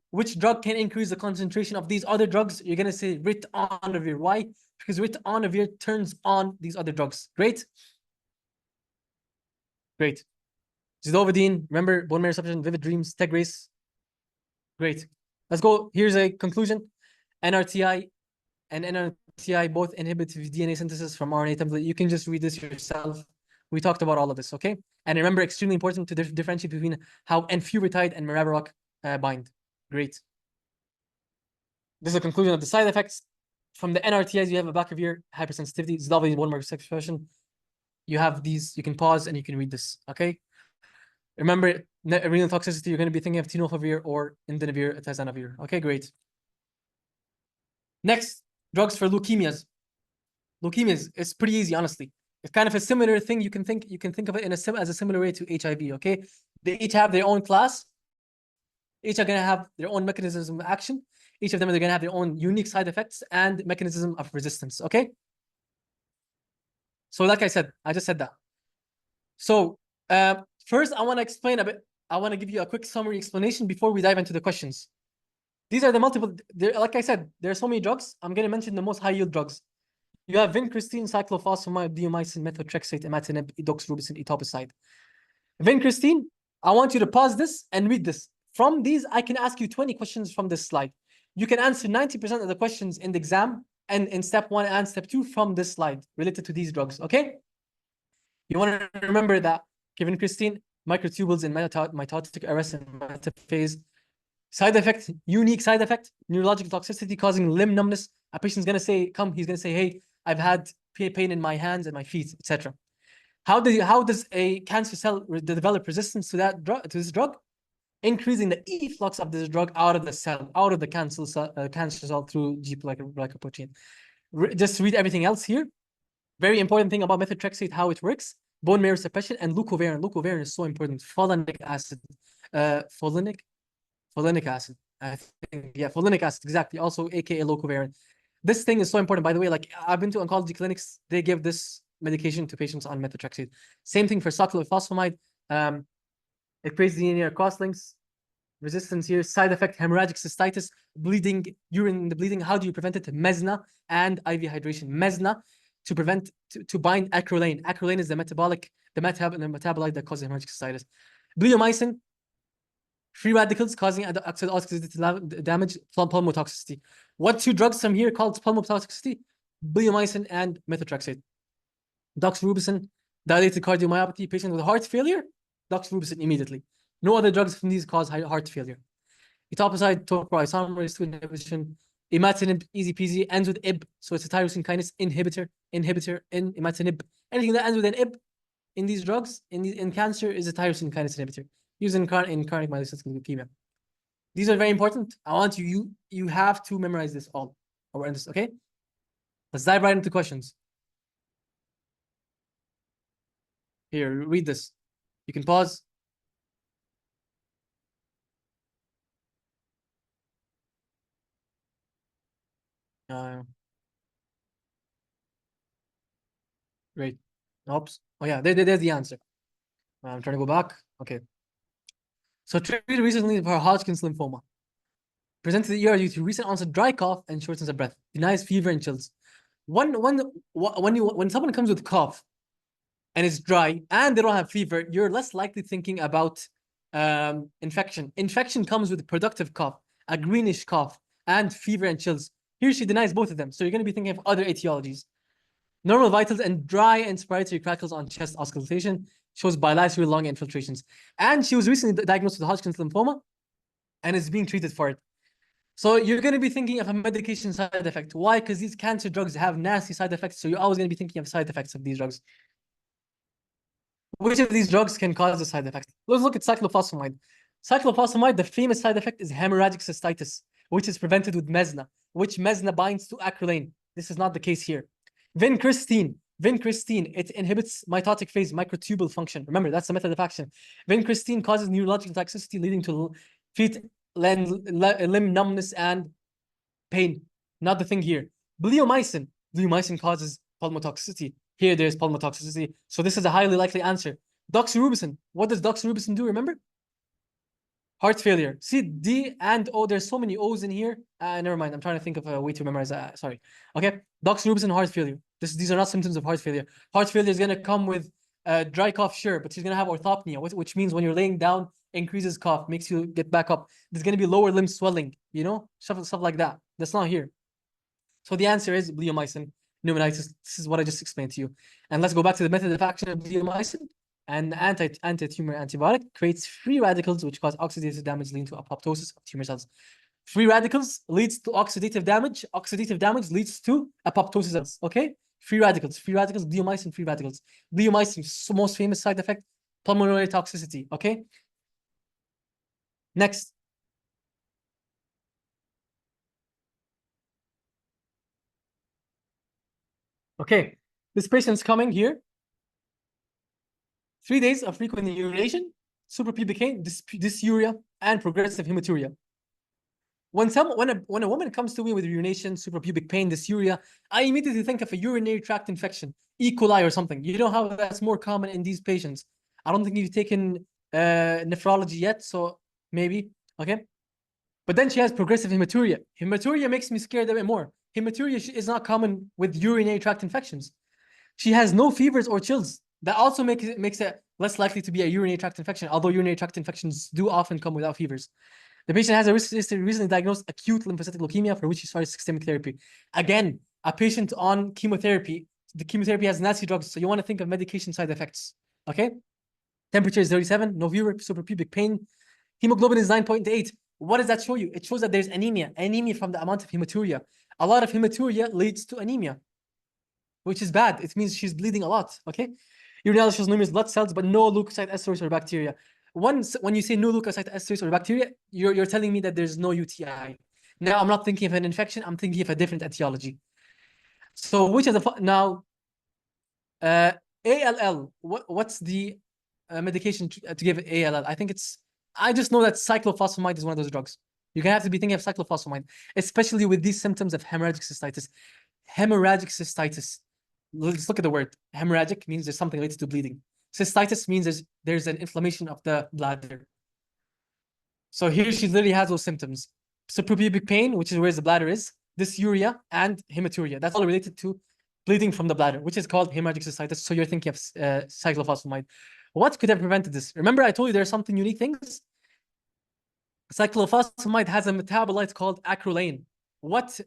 which drug can increase the concentration of these other drugs, you're gonna say ritonavir. Why? Because ritonavir turns on these other drugs. Great. Great. Zidovudine, remember, bone marrow suppression, vivid dreams, Tegrase. Great. Let's go. Here's a conclusion. NRTI and NRTI both inhibit DNA synthesis from RNA template. You can just read this yourself. We talked about all of this, okay? And remember, extremely important to differentiate between how enfuvirtide and maraviroc bind. Great. This is a conclusion of the side effects. From the NRTIs, you have abacavir, hypersensitivity, zidovudine, bone marrow suppression. You have these, you can pause and you can read this, okay? Remember, renal toxicity, you're going to be thinking of tenofovir or indinavir, atazanavir. Okay, great. Next, drugs for leukemias. Leukemias, it's pretty easy, honestly. It's kind of a similar thing. You can think of it as a similar way to HIV, okay? They each have their own class. Each are going to have their own mechanisms of action. Each of them are going to have their own unique side effects and mechanism of resistance, okay? So like I said, I just said that. So first, I want to explain a bit. I want to give you a quick summary explanation before we dive into the questions. These are the multiple, like I said, there are so many drugs. I'm going to mention the most high-yield drugs. You have vincristine, cyclophosphamide, diomycin, methotrexate, imatinib, doxorubicin, etoposide. Vincristine, I want you to pause this and read this. From these, I can ask you 20 questions from this slide. You can answer 90% of the questions in the exam and in step 1 and step 2 from this slide related to these drugs, okay? You want to remember that Vincristine, microtubules in mitotic arrest and metaphase. Side effect, unique side effect, neurological toxicity causing limb numbness. A patient's gonna say, he's gonna say, hey, I've had pain in my hands and my feet, etc. How does a cancer cell develop resistance to that drug, to this drug? Increasing the efflux of this drug out of the cell, out of the cancer cell through G-glycoprotein. Just read everything else here. Very important thing about methotrexate, how it works. Bone marrow suppression and leucovorin. Leucovorin is so important. Folinic acid. Folinic acid. I think, yeah, folinic acid, exactly. Also, aka leucovorin. This thing is so important, by the way. Like, I've been to oncology clinics, they give this medication to patients on methotrexate. Same thing for cyclophosphamide. It creates DNA crosslinks. Resistance here, side effect, hemorrhagic cystitis, bleeding, urine in the bleeding. How do you prevent it? Mesna and IV hydration. Mesna to prevent, to bind acrolein. Acrolein is the metabolite that causes hemorrhagic cystitis. Bleomycin, free radicals causing oxidative damage, pulmotoxicity. What two drugs from here called pulmotoxicity? Bleomycin and methotrexate. Doxorubicin, dilated cardiomyopathy, patient with heart failure, doxorubicin immediately. No other drugs from these cause heart failure. Etoposide topoisomerase 2 inhibition, imatinib, easy peasy, ends with ib, so it's a tyrosine kinase inhibitor, imatinib. Anything that ends with an ib in these drugs, in cancer, is a tyrosine kinase inhibitor, used in chronic myelocytic leukemia. These are very important. I want you have to memorize this all. Okay? Let's dive right into questions. Here, read this. You can pause. Great. Oops. Oh yeah, there's the answer. I'm trying to go back. Okay. So treated recently for Hodgkin's lymphoma. Presented to the ER due to recent onset dry cough and shortness of breath. Denies fever and chills. When someone comes with cough and it's dry and they don't have fever, you're less likely thinking about infection. Infection comes with productive cough, a greenish cough, and fever and chills. Here she denies both of them. So you're going to be thinking of other etiologies. Normal vitals and dry inspiratory crackles on chest auscultation shows bilateral lung infiltrations. And she was recently diagnosed with Hodgkin's lymphoma and is being treated for it. So you're going to be thinking of a medication side effect. Why? Because these cancer drugs have nasty side effects. So you're always going to be thinking of side effects of these drugs. Which of these drugs can cause the side effects? Let's look at cyclophosphamide. Cyclophosphamide, the famous side effect is hemorrhagic cystitis, which is prevented with mesna, which mesna binds to acrolein. This is not the case here. Vincristine, it inhibits mitotic phase, microtubule function. Remember, that's the method of action. Vincristine causes neurological toxicity leading to feet, limb numbness, and pain. Not the thing here. Bleomycin causes pulmotoxicity. Here, there's pulmotoxicity. So this is a highly likely answer. Doxorubicin. What does doxorubicin do, remember? Heart failure. See, D and O, there's so many O's in here. Never mind. I'm trying to think of a way to memorize that. Sorry. Okay. Doxorubicin, heart failure. These are not symptoms of heart failure. Heart failure is going to come with dry cough, sure, but she's going to have orthopnea, which means when you're laying down, increases cough, makes you get back up. There's going to be lower limb swelling, stuff like that. That's not here. So the answer is bleomycin, pneumonitis. This is what I just explained to you. And let's go back to the method of action of bleomycin. An anti-tumor antibiotic creates free radicals which cause oxidative damage leading to apoptosis of tumor cells. Free radicals leads to oxidative damage. Oxidative damage leads to apoptosis cells. Okay? Free radicals, bleomycin, free radicals. Bleomycin, most famous side effect, pulmonary toxicity. Okay? Next. Okay. This patient's coming here. 3 days of frequent urination, suprapubic pain, dysuria, and progressive hematuria. When a woman comes to me with urination, suprapubic pain, dysuria, I immediately think of a urinary tract infection, E. coli or something. You know how that's more common in these patients. I don't think you've taken nephrology yet, so maybe, okay? But then she has progressive hematuria. Hematuria makes me scared a bit more. Hematuria is not common with urinary tract infections. She has no fevers or chills. That also makes it less likely to be a urinary tract infection, although urinary tract infections do often come without fevers. The patient has a recently diagnosed acute lymphocytic leukemia for which she started systemic therapy. Again, a patient on chemotherapy. The chemotherapy has nasty drugs, so you want to think of medication side effects. Okay? Temperature is 37, no fever, suprapubic pain. Hemoglobin is 9.8. What does that show you? It shows that there's anemia. Anemia from the amount of hematuria. A lot of hematuria leads to anemia, which is bad. It means she's bleeding a lot, okay? Urinalysis shows numerous blood cells, but no leukocyte esters or bacteria. Once, when you say no leukocyte esters or bacteria, you're telling me that there's no UTI. Now, I'm not thinking of an infection. I'm thinking of a different etiology. So which is the, now, ALL, what's the medication to give ALL? I think I just know that cyclophosphamide is one of those drugs. You're gonna have to be thinking of cyclophosphamide, especially with these symptoms of hemorrhagic cystitis. Hemorrhagic cystitis. Let's look at the word. Hemorrhagic means there's something related to bleeding. Cystitis means there's an inflammation of the bladder. So here she literally has those symptoms. Suprapubic pain, which is where the bladder is, dysuria, and hematuria. That's all related to bleeding from the bladder, which is called hemorrhagic cystitis. So you're thinking of cyclophosphamide. What could have prevented this? Remember, I told you there are something unique things. Cyclophosphamide has a metabolite called acrolein. What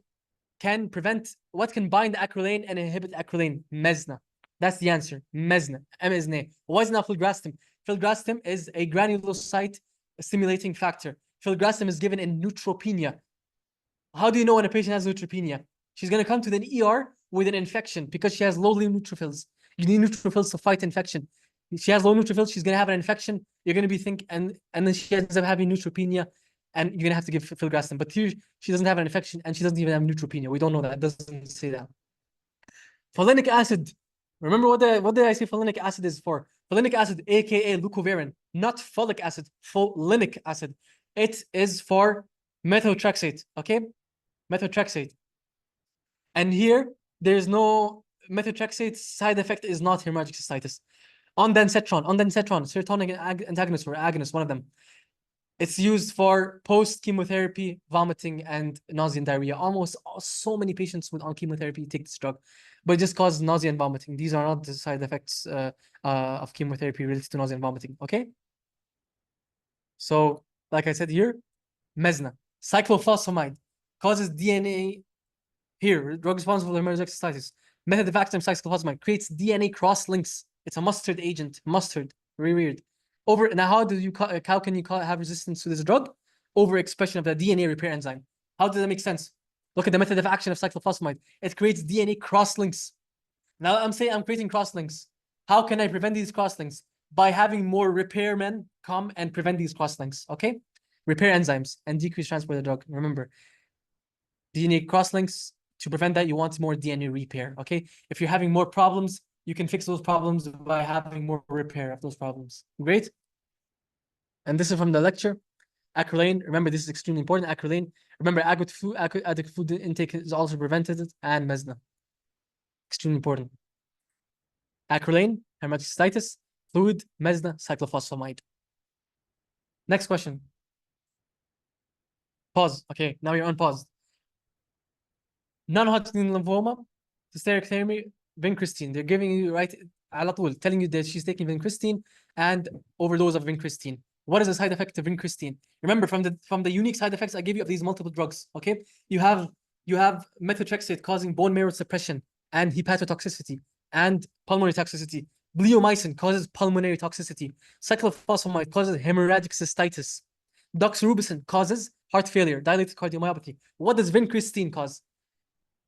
can bind acrolein and inhibit acrolein? Mesna. That's the answer. Mesna. MSNA. Why is not filgrastim? Filgrastim is a granulocyte stimulating factor. Filgrastim is given in neutropenia. How do you know when a patient has neutropenia? She's going to come to the ER with an infection because she has low neutrophils. You need neutrophils to fight infection. If she has low neutrophils, she's going to have an infection. You're going to be and then she ends up having neutropenia, and you're going to have to give filgrastim. But here, she doesn't have an infection, and she doesn't even have neutropenia. We don't know that. It doesn't say that. Folinic acid. Remember what did I say folinic acid is for? Folinic acid, aka leucovorin, not folic acid, folinic acid. It is for methotrexate, okay? Methotrexate. And here, there's no methotrexate side effect is not hemorrhagic cystitis. Ondansetron, serotonin antagonist or agonist, one of them. It's used for post-chemotherapy vomiting and nausea and diarrhea. Almost so many patients with on chemotherapy take this drug, but it just causes nausea and vomiting. These are not the side effects of chemotherapy related to nausea and vomiting, okay? So, like I said here, Mesna. Cyclophosphamide causes DNA here, drug responsible for hemorrhagic cystitis. Method of action of cyclophosphamide creates DNA cross-links. It's a mustard agent. Mustard. Very weird. Now, how can you have resistance to this drug? Overexpression of the DNA repair enzyme. How does that make sense? Look at the method of action of cyclophosphamide. It creates DNA cross-links. Now I'm saying I'm creating cross-links. How can I prevent these cross-links? By having more repairmen come and prevent these cross-links, okay? Repair enzymes and decrease transport of the drug. Remember, DNA cross-links, to prevent that, you want more DNA repair, okay? If you're having more problems, you can fix those problems by having more repair of those problems. Great. And this is from the lecture. Acrolein, remember, this is extremely important. Acrolein, remember, adequate food intake is also prevented, and Mesna. Extremely important. Acrolein, hemorrhagic cystitis, fluid, Mesna, cyclophosphamide. Next question. Pause. Okay, now you're on pause. Non-Hodgkin lymphoma, hysterectomy, vincristine. They're giving you, right, على طول, telling you that she's taking vincristine and overdose of vincristine. What is the side effect of vincristine? Remember, from the unique side effects I gave you of these multiple drugs, okay? You have methotrexate causing bone marrow suppression and hepatotoxicity and pulmonary toxicity. Bleomycin causes pulmonary toxicity. Cyclophosphamide causes hemorrhagic cystitis. Doxorubicin causes heart failure, dilated cardiomyopathy. What does vincristine cause?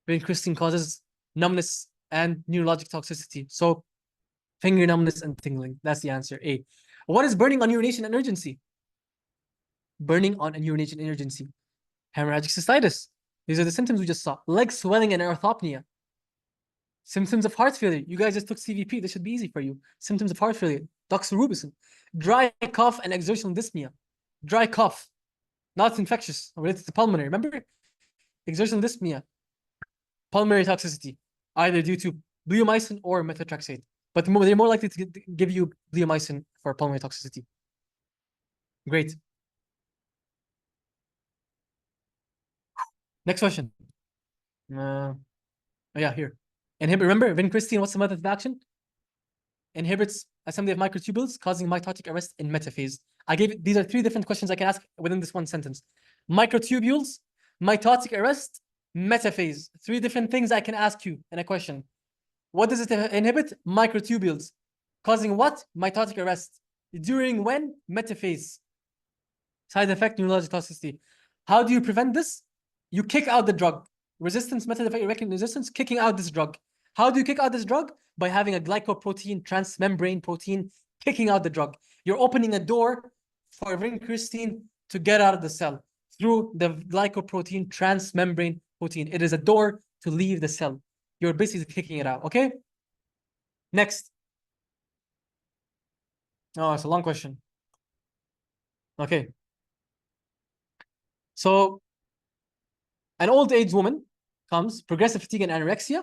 Vincristine causes numbness and neurologic toxicity. So finger numbness and tingling. That's the answer, A. What is burning on urination and urgency? Burning on urination and urgency. Hemorrhagic cystitis. These are the symptoms we just saw. Leg swelling and orthopnea. Symptoms of heart failure. You guys just took CVP. This should be easy for you. Symptoms of heart failure. Doxorubicin. Dry cough and exertional dyspnea. Dry cough. Not infectious. Related to pulmonary. Remember? Exertional dyspnea. Pulmonary toxicity. Either due to bleomycin or methotrexate. But they're more likely to give you bleomycin for pulmonary toxicity. Great. Next question. Oh yeah, here. Remember, vincristine, what's the method of action? Inhibits assembly of microtubules, causing mitotic arrest in metaphase. These are 3 different questions I can ask within this one sentence. Microtubules, mitotic arrest, metaphase. 3 different things I can ask you in a question. What does it inhibit? Microtubules. Causing what? Mitotic arrest. During when? Metaphase. Side effect, neurologic toxicity. How do you prevent this? You kick out the drug. Resistance, method of resistance, kicking out this drug. How do you kick out this drug? By having a glycoprotein, transmembrane protein, kicking out the drug. You're opening a door for vincristine to get out of the cell through the glycoprotein, transmembrane protein. It is a door to leave the cell. You're basically kicking it out, okay? Next. Oh, it's a long question. Okay. So, an old age woman comes, progressive fatigue and anorexia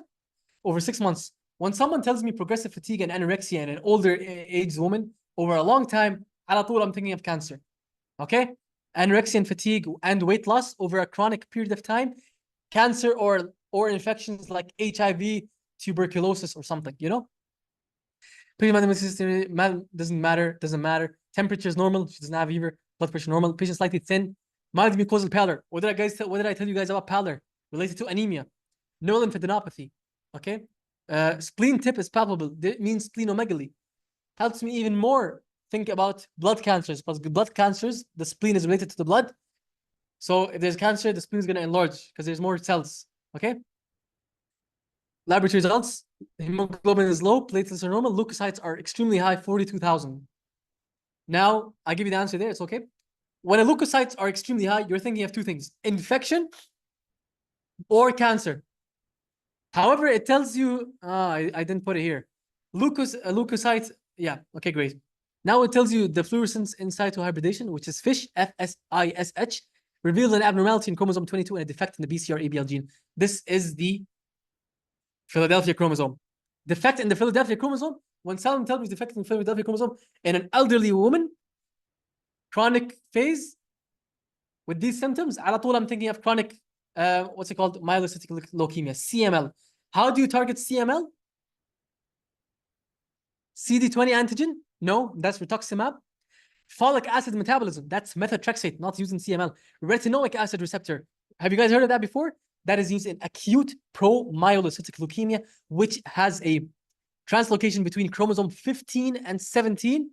over 6 months. When someone tells me progressive fatigue and anorexia in an older age woman over a long time, على طول I'm thinking of cancer. Okay? Anorexia and fatigue and weight loss over a chronic period of time, cancer or infections like HIV, tuberculosis or something, you know? Doesn't matter. Temperature is normal. She doesn't have fever. Blood pressure normal. Patient slightly thin. Mild mucosal pallor. What did I tell you guys about pallor? Related to anemia. No lymphadenopathy. Okay. Spleen tip is palpable. It means splenomegaly. Helps me even more think about blood cancers. Because blood cancers, the spleen is related to the blood. So if there's cancer, the spleen is going to enlarge because there's more cells. Okay. Laboratory results. Hemoglobin is low. Platelets are normal. Leukocytes are extremely high, 42,000. Now, I give you the answer there. It's okay. When a leukocytes are extremely high, you're thinking of two things: infection or cancer. However, it tells you, I didn't put it here. Leukocytes, yeah, okay, great. Now it tells you the fluorescence in situ hybridation, which is FISH, FSISH, revealed an abnormality in chromosome 22 and a defect in the BCR-ABL gene. This is the Philadelphia chromosome. Defect in the Philadelphia chromosome, when someone tells me defect in the Philadelphia chromosome in an elderly woman, chronic phase, with these symptoms, على طول I'm thinking of chronic, what's it called? Myelocytic leukemia, CML. How do you target CML? CD20 antigen? No, that's rituximab. Folic acid metabolism, that's methotrexate, not used in CML. Retinoic acid receptor. Have you guys heard of that before? That is used in acute promyelocytic leukemia, which has a translocation between chromosome 15 and 17.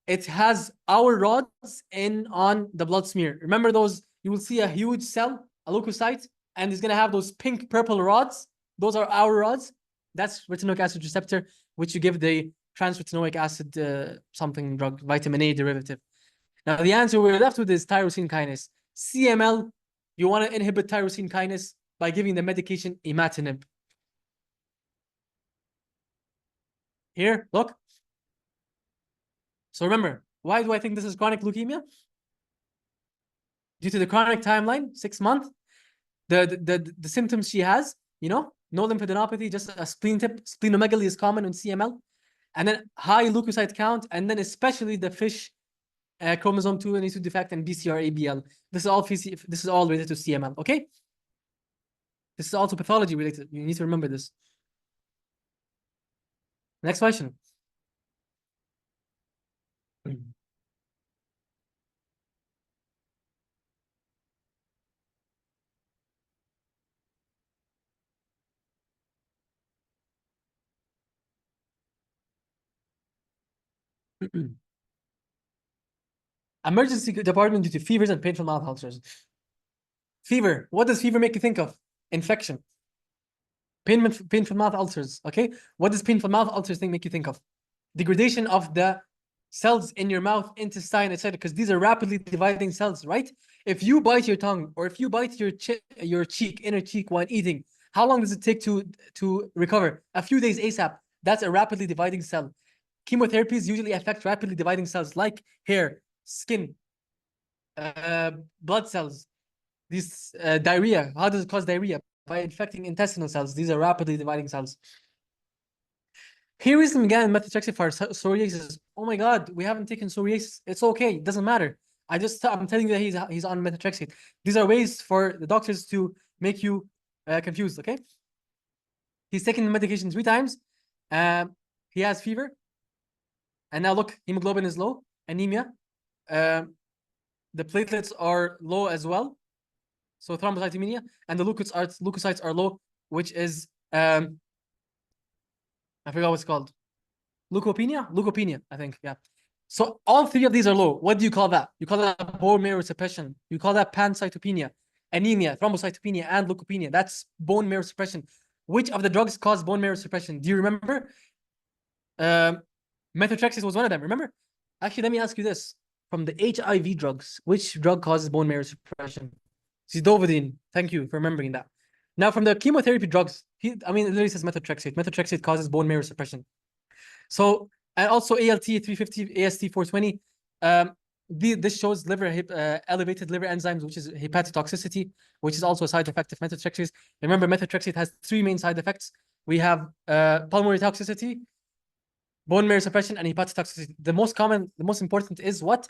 It has our rods in on the blood smear. Remember those? You will see a huge cell, a leukocyte, and it's going to have those pink purple rods. Those are our rods. That's retinoic acid receptor, which you give the transretinoic acid something drug, vitamin A derivative. Now, the answer we're left with is tyrosine kinase. CML, you want to inhibit tyrosine kinase by giving the medication imatinib. Here, look. So remember, why do I think this is chronic leukemia? Due to the chronic timeline, 6 months, the symptoms she has, you know, no lymphadenopathy, just a spleen tip. Splenomegaly is common in CML. And then high leukocyte count, and then especially the FISH chromosome 22 defect and BCR-ABL. This is all related to CML, okay? This is also pathology related. You need to remember this. Next question. Emergency department due to fevers and painful mouth ulcers. Fever. What does fever make you think of? Infection. Painful mouth ulcers. Okay. What does painful mouth ulcers thing make you think of? Degradation of the cells in your mouth, intestine, etc. Because these are rapidly dividing cells, right? If you bite your tongue or if you bite your cheek, inner cheek while eating, how long does it take to recover? A few days ASAP. That's a rapidly dividing cell. Chemotherapies usually affect rapidly dividing cells like hair, skin, blood cells. These diarrhea. How does it cause diarrhea? By infecting intestinal cells. These are rapidly dividing cells. He recently began methotrexate for psoriasis. Oh my God, we haven't taken psoriasis. It's okay. It doesn't matter. I'm telling you that he's on methotrexate. These are ways for the doctors to make you confused. Okay. He's taken the medication 3 times. He has fever. And now look, hemoglobin is low, anemia. The platelets are low as well. So thrombocytopenia, and the leukocytes are low, which is I forgot what's called. Leukopenia, I think. Yeah. So all three of these are low. What do you call that? You call that bone marrow suppression. You call that pancytopenia, anemia, thrombocytopenia, and leukopenia. That's bone marrow suppression. Which of the drugs cause bone marrow suppression? Do you remember? Methotrexate was one of them. Remember? Actually, let me ask you this: from the HIV drugs, which drug causes bone marrow suppression? Zidovudine. Thank you for remembering that. Now, from the chemotherapy drugs, it literally says methotrexate. Methotrexate causes bone marrow suppression. So, and also ALT 350, AST 420. This shows elevated liver enzymes, which is hepatotoxicity, which is also a side effect of methotrexate. Remember, methotrexate has three main side effects. We have pulmonary toxicity, bone marrow suppression, and hepatotoxicity. The most important is what?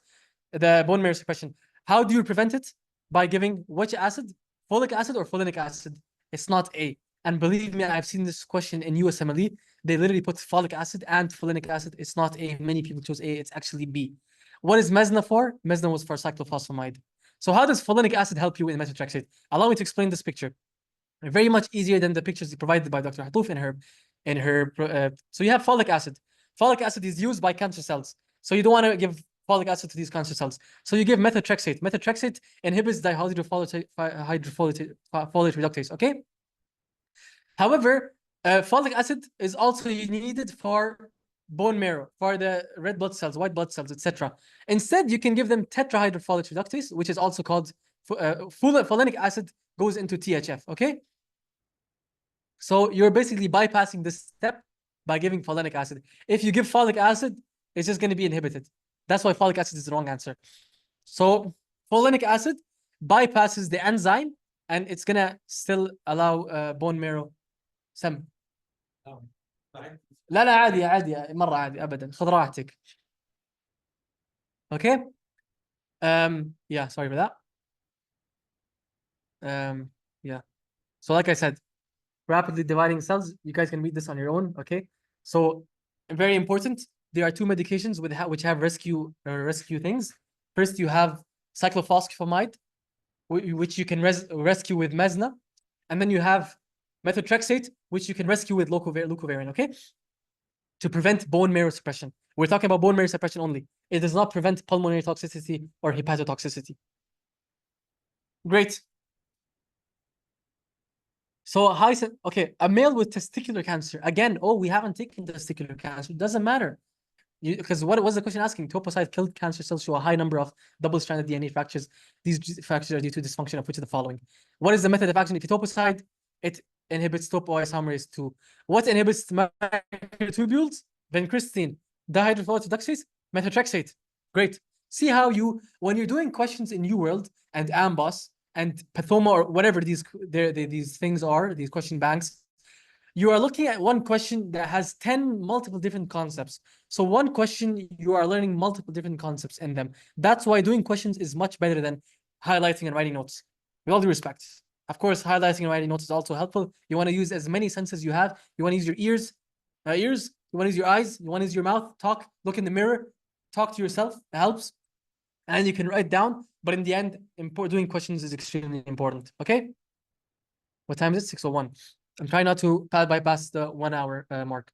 The bone marrow suppression. How do you prevent it? By giving which acid? Folic acid or folinic acid? It's not A. And believe me, I've seen this question in USMLE. They literally put folic acid and folinic acid. It's not A. Many people chose A. It's actually B. What is mesna for? Mesna was for cyclophosphamide. So how does folinic acid help you in methotrexate? Allow me to explain this picture. Very much easier than the pictures provided by Dr. Hatouf in her. So you have folic acid. Folic acid is used by cancer cells. So you don't want to give folic acid to these cancer cells. So you give methotrexate. Methotrexate inhibits dihydrofolate reductase. Okay. However, folic acid is also needed for bone marrow, for the red blood cells, white blood cells, etc. Instead, you can give them tetrahydrofolate reductase, which is also called folinic acid goes into THF. Okay. So you're basically bypassing this step by giving folinic acid. If you give folic acid, it's just going to be inhibited. That's why folic acid is the wrong answer. So folinic acid bypasses the enzyme, and it's going to still allow bone marrow. سم لا لا عادي عادي مرة عادي أبدا خذ راحتك. Okay. Yeah, sorry for that. Yeah. So like I said, rapidly dividing cells, you guys can read this on your own. Okay. So very important. There are two medications which have rescue things. First, you have cyclophosphamide, which you can rescue with mesna, and then you have methotrexate, which you can rescue with leucovorin. Okay, to prevent bone marrow suppression. We're talking about bone marrow suppression only. It does not prevent pulmonary toxicity or hepatotoxicity. Great. So okay, a male with testicular cancer. Again, we haven't taken testicular cancer. It doesn't matter. Because what was the question asking? Topocyte killed cancer cells show a high number of double-stranded DNA fractures. These fractures are due to dysfunction of which of the following? What is the method of action? If etoposide, it inhibits topoisomerase 2. What inhibits microtubules? Vincristine, dihydrofolate reductase, methotrexate. Great. See how when you're doing questions in UWorld and AMBOSS and Pathoma or whatever these things are, these question banks, you are looking at one question that has 10 multiple different concepts. So one question, you are learning multiple different concepts in them. That's why doing questions is much better than highlighting and writing notes. With all due respect. Of course, highlighting and writing notes is also helpful. You want to use as many senses you have. You want to use your ears. You want to use your eyes. You want to use your mouth. Talk. Look in the mirror. Talk to yourself. It helps. And you can write down. But in the end, doing questions is extremely important. Okay? What time is it? 6:01. I'm trying not to bypass the 1 hour mark.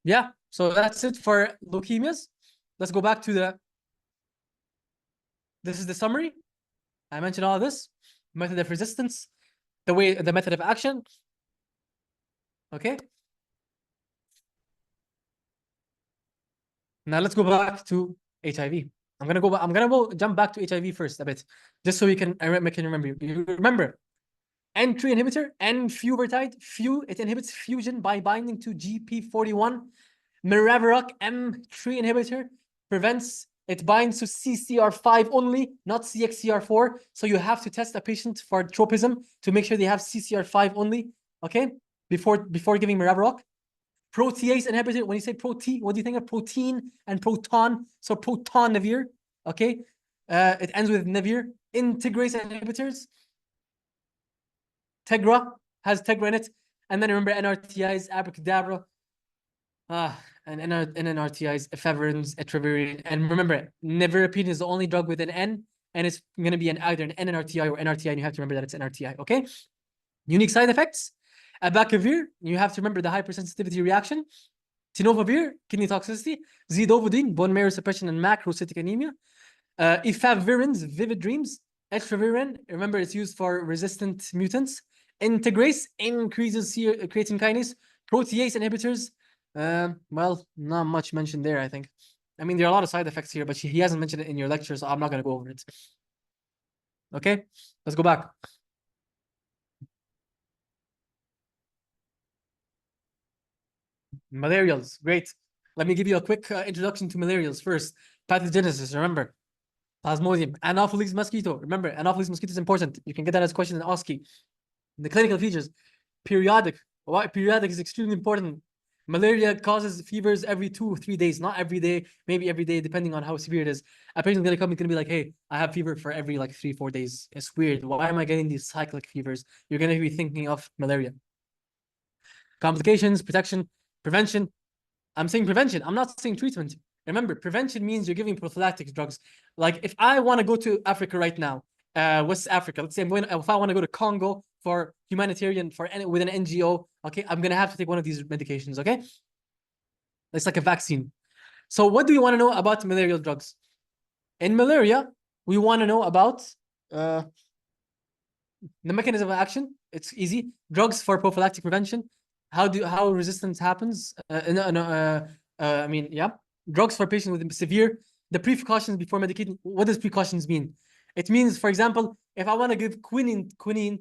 Yeah, so that's it for leukemias. Let's go back to this is the summary. I mentioned all of this. Method of resistance, the method of action. Okay. Now let's go back to HIV. I'm gonna jump back to HIV first a bit, just so we can remember. You remember N3 inhibitor, N-fuvertide, it inhibits fusion by binding to GP41. Miraviroc, M3 inhibitor, it binds to CCR5 only, not CXCR4. So you have to test a patient for tropism to make sure they have CCR5 only, okay? Before giving Miraviroc. Protease inhibitor, when you say protein, what do you think of protein and proton? So protonavir, okay? It ends with navir. Integrase inhibitors, Tegra has Tegra in it. And then remember NRTIs, abracadabra. And NRTIs, efavirenz, etravirine. And remember, nevirapine is the only drug with an N, and it's going to be either an NRTI or NRTI, and you have to remember that it's NRTI, okay? Unique side effects. Abacavir, you have to remember the hypersensitivity reaction. tenofovir, kidney toxicity, zidovudine, bone marrow suppression and macrocytic anemia, efavirenz, vivid dreams, etraviren, remember it's used for resistant mutants, integrase, increases creatine kinase, protease inhibitors. Well, not much mentioned there, I think. I mean, there are a lot of side effects here, but he hasn't mentioned it in your lecture, so I'm not going to go over it. Okay, let's go back. Malarials, great. Let me give you a quick introduction to malarials first. Pathogenesis, remember. Plasmodium, Anopheles mosquito. Remember, Anopheles mosquito is important. You can get that as a question in OSCE. The clinical features, periodic. Why periodic is extremely important. Malaria causes fevers every 2 or 3 days, not every day, maybe every day, depending on how severe it is. A patient's gonna come, he's gonna be like, hey, I have fever for every like 3 or 4 days. It's weird. Why am I getting these cyclic fevers? You're gonna be thinking of malaria. Complications, protection, prevention. I'm saying prevention. I'm not saying treatment. Remember, prevention means you're giving prophylactic drugs. Like if I want to go to Africa right now, West Africa, let's say if I want to go to Congo for humanitarian, with an NGO, okay, I'm gonna have to take one of these medications, okay? It's like a vaccine. So what do you want to know about malarial drugs? In malaria, we want to know about uh, the mechanism of action. It's easy. Drugs for prophylactic prevention. How resistance happens. I mean, yeah. Drugs for patients with severe. The precautions before medicating. What does precautions mean? It means, for example, if I want to give quinine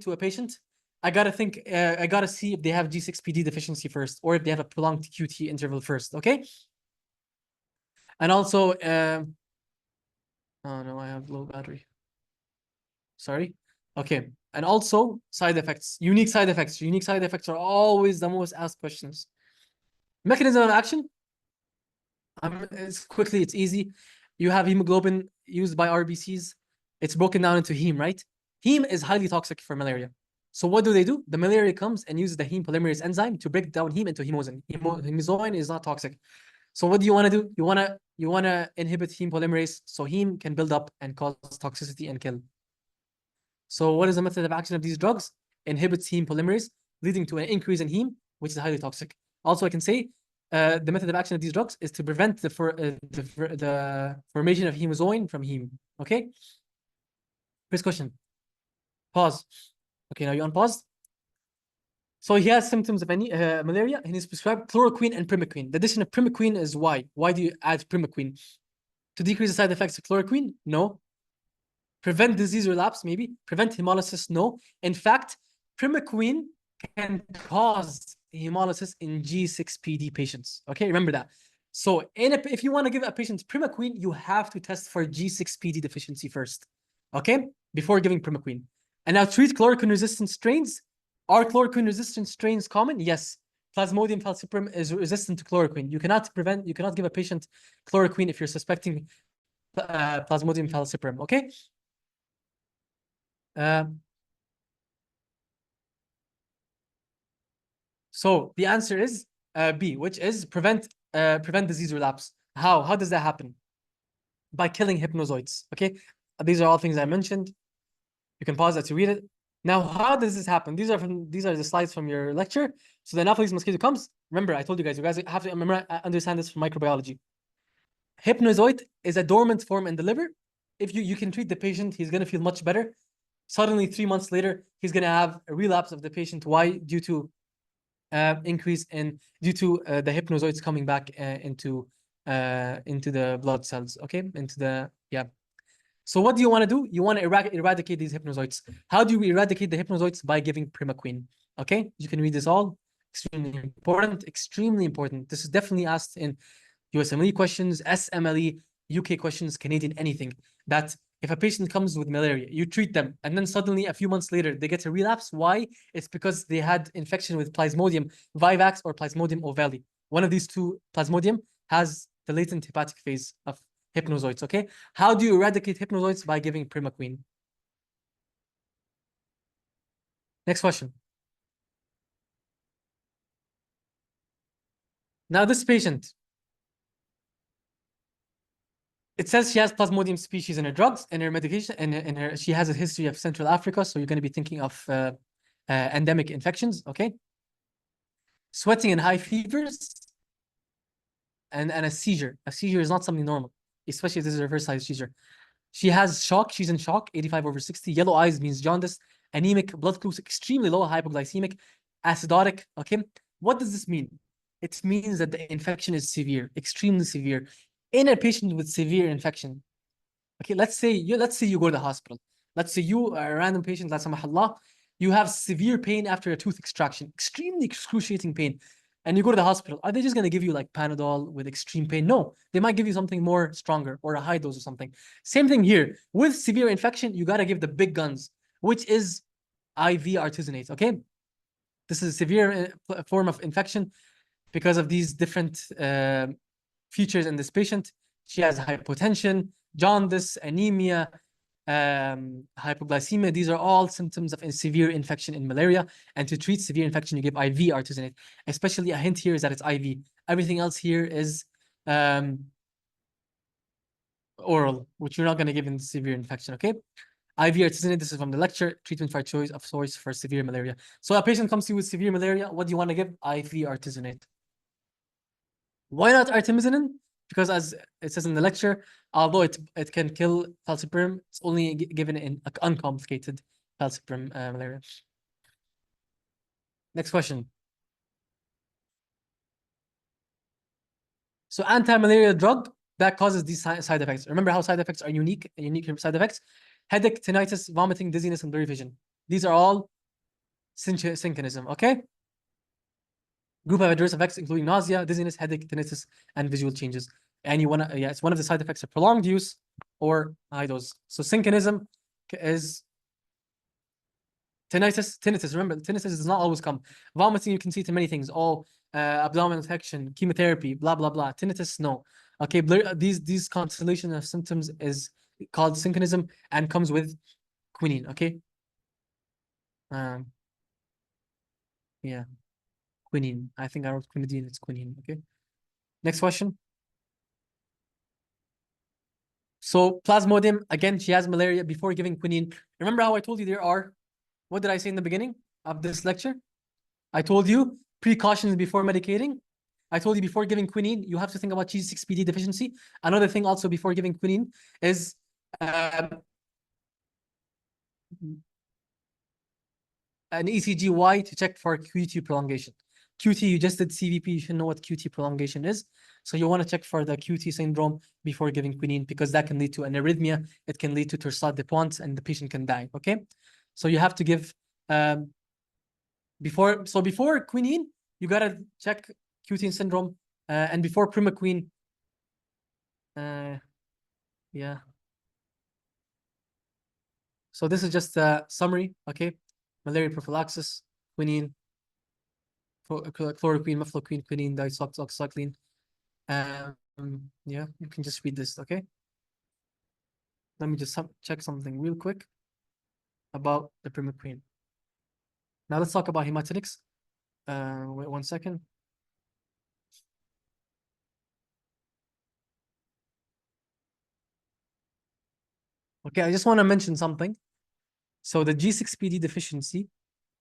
to a patient, I gotta think. I gotta see if they have G6PD deficiency first, or if they have a prolonged QT interval first. Okay. And also, oh no, I have low battery. Sorry. Okay. And also side effects, unique side effects. Unique side effects are always the most asked questions. Mechanism of action. It's easy. You have hemoglobin used by RBCs. It's broken down into heme, right? Heme is highly toxic for malaria. So what do? The malaria comes and uses the heme polymerase enzyme to break down heme into hemosin. Hemosin is not toxic. So what do you want to do? You wanna inhibit heme polymerase so heme can build up and cause toxicity and kill. So what is the method of action of these drugs? Inhibits heme polymerase, leading to an increase in heme, which is highly toxic. Also, I can say the method of action of these drugs is to prevent the formation of hemozoin from heme. Okay? First question. Pause. Okay, now you unpause. So he has symptoms of malaria, and he's prescribed chloroquine and primaquine. The addition of primaquine is why? Why do you add primaquine? To decrease the side effects of chloroquine? No. Prevent disease relapse, maybe. Prevent hemolysis, no. In fact, primaquine can cause hemolysis in G6PD patients. Okay, remember that. So if you want to give a patient primaquine, you have to test for G6PD deficiency first. Okay, before giving primaquine. And now treat chloroquine-resistant strains. Are chloroquine-resistant strains common? Yes. Plasmodium falciparum is resistant to chloroquine. You cannot give a patient chloroquine if you're suspecting Plasmodium falciparum. Okay. So the answer is B, which is prevent disease relapse. How does that happen? By killing hypnozoites. Okay, these are all things I mentioned. You can pause that to read it. Now, how does this happen? These are the slides from your lecture. So the Anopheles mosquito comes. Remember, I told you guys have to understand this from microbiology. Hypnozoite is a dormant form in the liver. If you can treat the patient, he's gonna feel much better. Suddenly, 3 months later, he's gonna have a relapse of the patient. Why? Due to the hypnozoites coming back into the blood cells. Okay, So what do you want to do? You want to eradicate these hypnozoites. How do you eradicate the hypnozoites? By giving primaquine. Okay, you can read this all. Extremely important. Extremely important. This is definitely asked in USMLE questions, SMLE, UK questions, Canadian anything. That if a patient comes with malaria, you treat them, and then suddenly a few months later they get a relapse. Why? It's because they had infection with Plasmodium vivax or Plasmodium ovale. One of these two Plasmodium has the latent hepatic phase of hypnozoites. Okay, how do you eradicate hypnozoites? By giving primaquine. Next question. Now this patient, it says she has Plasmodium species in her drugs, in her medication, and she has a history of Central Africa. So you're going to be thinking of endemic infections. Okay. Sweating and high fevers. and a seizure. A seizure is not something normal, especially if this is a reverse seizure. She has shock. She's in shock. 85/60. Yellow eyes means jaundice. Anemic. Blood glucose extremely low. Hypoglycemic. Acidotic. Okay. What does this mean? It means that the infection is severe, extremely severe. In a patient with severe infection, okay, let's say you go to the hospital. Let's say you are a random patient, la samahullah, you have severe pain after a tooth extraction, extremely excruciating pain, and you go to the hospital. Are they just going to give you like Panadol with extreme pain? No, they might give you something more stronger or a high dose or something. Same thing here. With severe infection, you got to give the big guns, which is IV artesunate, okay? This is a severe form of infection because of these different features in this patient. She has hypotension, jaundice, anemia, hypoglycemia. These are all symptoms of a severe infection in malaria. And to treat severe infection, you give IV artesunate. Especially a hint here is that it's IV. Everything else here is oral, which you're not going to give in severe infection, okay? IV artesunate, this is from the lecture, treatment for choice of source for severe malaria. So a patient comes to you with severe malaria, what do you want to give? IV artesunate. Why not artemisinin? Because as it says in the lecture, although it can kill falciparum, it's only given in uncomplicated falciparum malaria. Next question. So anti-malaria drug that causes these side effects. Remember how side effects are unique side effects? Headache, tinnitus, vomiting, dizziness, and blurry vision. These are all synchronism, okay? Group of adverse effects including nausea, dizziness, headache, tinnitus, and visual changes. And you want to, it's one of the side effects of prolonged use or high dose. So synchronism is tinnitus. Remember, tinnitus does not always come. Vomiting, you can see it in many things. All abdominal infection, chemotherapy, blah, blah, blah. Tinnitus, no. Okay, these constellation of symptoms is called synchronism and comes with quinine, okay? Yeah. Quinine. I think I wrote quinidine. It's quinine. Okay. Next question. So Plasmodium, again, she has malaria before giving quinine. Remember how I told you there are, what did I say in the beginning of this lecture? I told you precautions before medicating. I told you before giving quinine, you have to think about G6PD deficiency. Another thing also before giving quinine is an ECGY to check for QT prolongation. QT, you just did CVP, you should know what QT prolongation is. So you want to check for the QT syndrome before giving quinine because that can lead to an arrhythmia. It can lead to torsade de pointes and the patient can die, okay? So you have to give, before quinine, you got to check QT syndrome and before primaquine, yeah. So this is just a summary, okay? Malaria prophylaxis, quinine, chloroquine, mefloquine, quinine, disoxycycline. Yeah, you can just read this, okay? Let me just check something real quick about the primaquine. Now let's talk about hematinics. Wait 1 second. Okay, I just want to mention something. So the G6PD deficiency,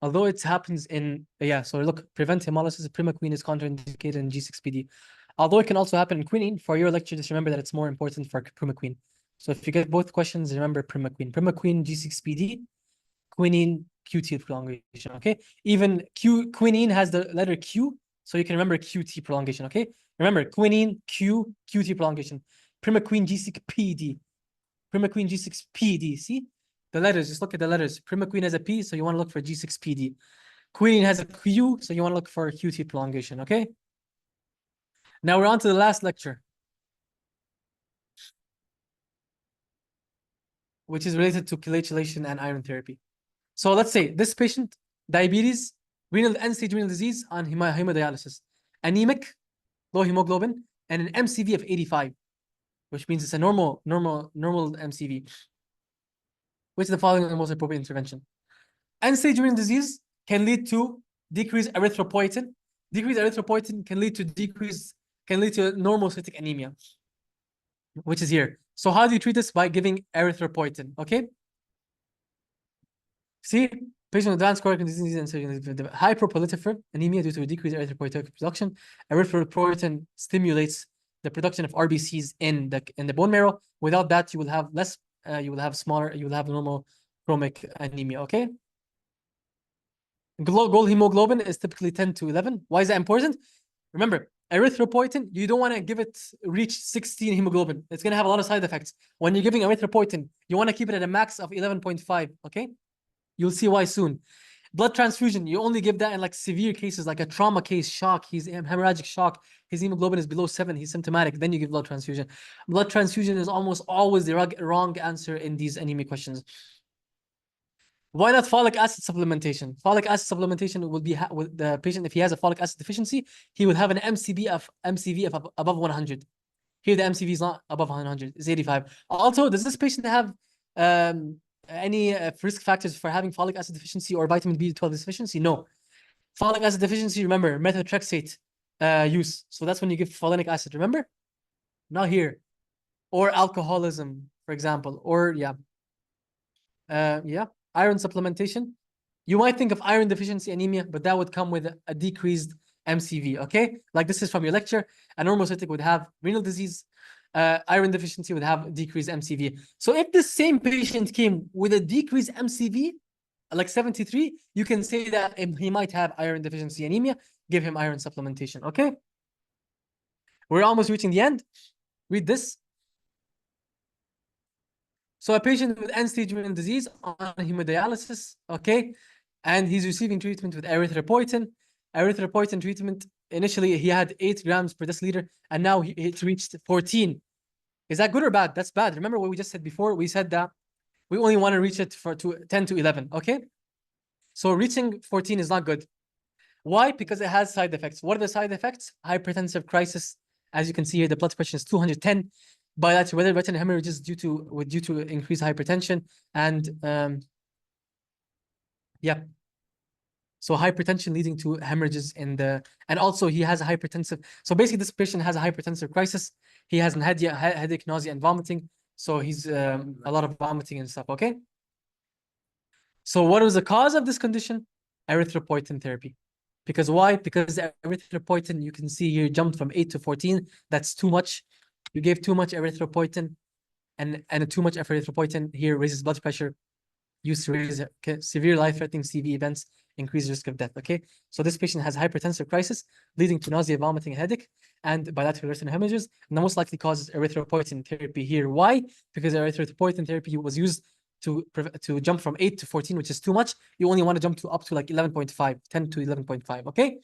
although it happens in, so look, prevent hemolysis, primaquine is contraindicated in G6PD. Although it can also happen in quinine, for your lecture, just remember that it's more important for primaquine. So if you get both questions, remember primaquine. Primaquine, G6PD, quinine, QT prolongation, okay? Even quinine has the letter Q, so you can remember QT prolongation, okay? Remember, quinine, Q, QT prolongation. Primaquine, G6PD. Primaquine, G6PD, see? The letters, just look at the letters. Primaquine has a P, so you want to look for G6PD. Quinine has a Q, so you want to look for QT prolongation, okay? Now we're on to the last lecture, which is related to chelation and iron therapy. So let's say this patient, diabetes, end-stage renal disease on hemodialysis, anemic, low hemoglobin, and an MCV of 85, which means it's a normal MCV. Which of the following is the most appropriate intervention? End-stage renal disease can lead to decreased erythropoietin. Decreased erythropoietin can lead to normocytic anemia, which is here. So how do you treat this? By giving erythropoietin, okay? See, patient with advanced chronic disease and hyperproliferative anemia due to decreased erythropoietin production. Erythropoietin stimulates the production of RBCs in the bone marrow. Without that, you will have less. You will have smaller. You will have normal chromic anemia. Okay. Goal hemoglobin is typically 10 to 11. Why is that important? Remember, erythropoietin, you don't want to give it reach 16 hemoglobin. It's going to have a lot of side effects. When you're giving erythropoietin, you want to keep it at a max of 11.5. Okay. You'll see why soon. Blood transfusion, you only give that in like severe cases, like a trauma case, shock, he's hemorrhagic shock, his hemoglobin is below 7, he's symptomatic, then you give blood transfusion. Blood transfusion is almost always the wrong answer in these anemia questions. Why not folic acid supplementation? Folic acid supplementation will be with the patient, if he has a folic acid deficiency, he will have an MCV of above 100. Here the MCV is not above 100, it's 85. Also, does this patient have any risk factors for having folic acid deficiency or vitamin B12 deficiency? No. Folic acid deficiency, remember, methotrexate use. So that's when you give folinic acid, remember? Not here. Or alcoholism, for example. Or, iron supplementation. You might think of iron deficiency anemia, but that would come with a decreased MCV, okay? Like this is from your lecture. A normocytic would have renal disease. Iron deficiency would have decreased MCV. So if the same patient came with a decreased MCV, like 73, you can say that he might have iron deficiency anemia. Give him iron supplementation, okay? We're almost reaching the end. Read this. So a patient with end-stage renal disease on hemodialysis, okay? And he's receiving treatment with erythropoietin. Erythropoietin treatment, initially he had 8 grams per deciliter, and now it's reached 14. Is that good or bad? That's bad. Remember what we just said before? We said that we only want to reach it for 10 to 11, okay? So reaching 14 is not good. Why? Because it has side effects. What are the side effects? Hypertensive crisis. As you can see here, the blood pressure is 210. Bilateral retinal hemorrhages due to increased hypertension. And so hypertension leading to hemorrhages and also he has a hypertensive. So basically this patient has a hypertensive crisis. He has an headache, nausea, and vomiting. So he's a lot of vomiting and stuff, okay? So what was the cause of this condition? Erythropoietin therapy. Because why? Because erythropoietin, you can see here, jumped from 8 to 14. That's too much. You gave too much erythropoietin, and too much erythropoietin here raises blood pressure, used to raise severe life-threatening CV events, increased risk of death, okay? So this patient has hypertensive crisis, leading to nausea, vomiting, headache, and bilateral retinal hemorrhages, and the most likely causes erythropoietin therapy here. Why? Because erythropoietin therapy was used to jump from 8 to 14, which is too much. You only want to jump to up to like 11.5, 10 to 11.5, okay?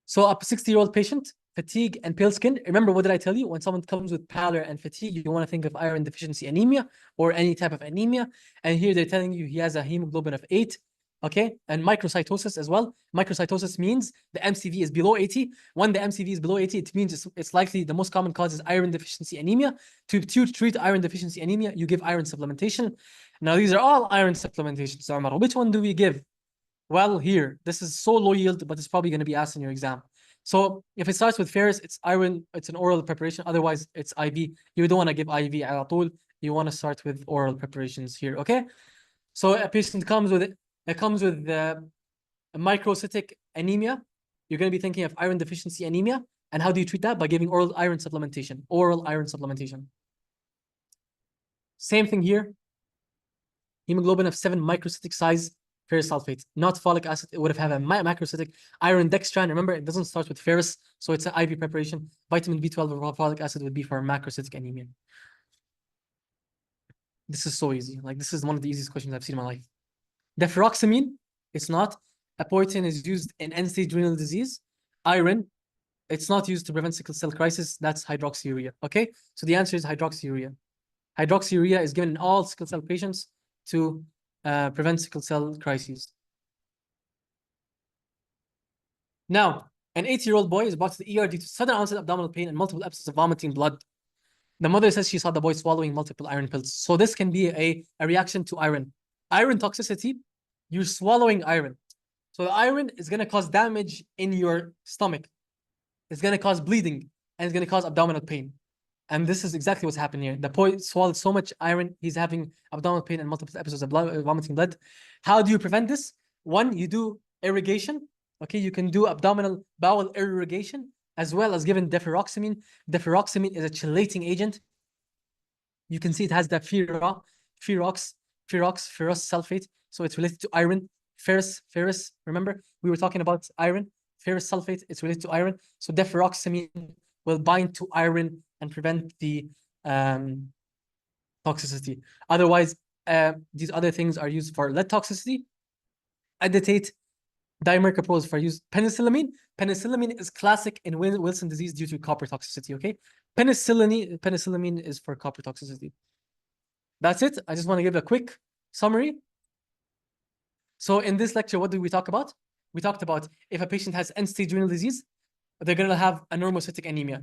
So a 60-year-old patient, fatigue and pale skin. Remember, what did I tell you? When someone comes with pallor and fatigue, you want to think of iron deficiency anemia or any type of anemia. And here they're telling you he has a hemoglobin of 8, okay? And microcytosis as well. Microcytosis means the MCV is below 80. When the MCV is below 80, it means it's likely the most common cause is iron deficiency anemia. To treat iron deficiency anemia, you give iron supplementation. Now, these are all iron supplementations, Omar. Which one do we give? Well, here, this is so low yield, but it's probably going to be asked in your exam. So if it starts with ferrous, it's iron, it's an oral preparation. Otherwise, it's IV. You don't want to give IV at all. You want to start with oral preparations here, okay? So a patient comes with a microcytic anemia. You're going to be thinking of iron deficiency anemia. And how do you treat that? By giving oral iron supplementation. Oral iron supplementation. Same thing here. Hemoglobin of 7 microcytic size. Ferrous sulfate, not folic acid. It would have had a macrocytic iron dextran. Remember, it doesn't start with ferrous, so it's an IV preparation. Vitamin B12 or folic acid would be for macrocytic anemia. This is so easy. Like, this is one of the easiest questions I've seen in my life. Deferoxamine, it's not. Apoitin is used in end-stage renal disease. Iron, it's not used to prevent sickle cell crisis. That's hydroxyurea, okay? So the answer is hydroxyurea. Hydroxyurea is given in all sickle cell patients to prevent sickle cell crises. Now, an 8-year-old boy is brought to the ER due to sudden onset abdominal pain and multiple episodes of vomiting blood. The mother says she saw the boy swallowing multiple iron pills. So this can be a reaction to iron. Iron toxicity, you're swallowing iron. So the iron is going to cause damage in your stomach. It's going to cause bleeding, and it's going to cause abdominal pain. And this is exactly what's happening here. The boy swallowed so much iron, he's having abdominal pain and multiple episodes of vomiting blood. How do you prevent this? One, you do irrigation. Okay, you can do abdominal bowel irrigation as well as given deferoxamine. Deferoxamine is a chelating agent. You can see it has the ferrous sulfate. So it's related to iron. Ferrous, remember? We were talking about iron. Ferrous sulfate, it's related to iron. So deferoxamine will bind to iron and prevent the toxicity. Otherwise, these other things are used for lead toxicity. Aditate, dimercaprose for use. Penicillamine is classic in Wilson disease due to copper toxicity, okay? Penicillamine is for copper toxicity. That's it. I just want to give a quick summary. So in this lecture, what did we talk about? We talked about if a patient has end-stage renal disease, they're going to have a normocytic anemia.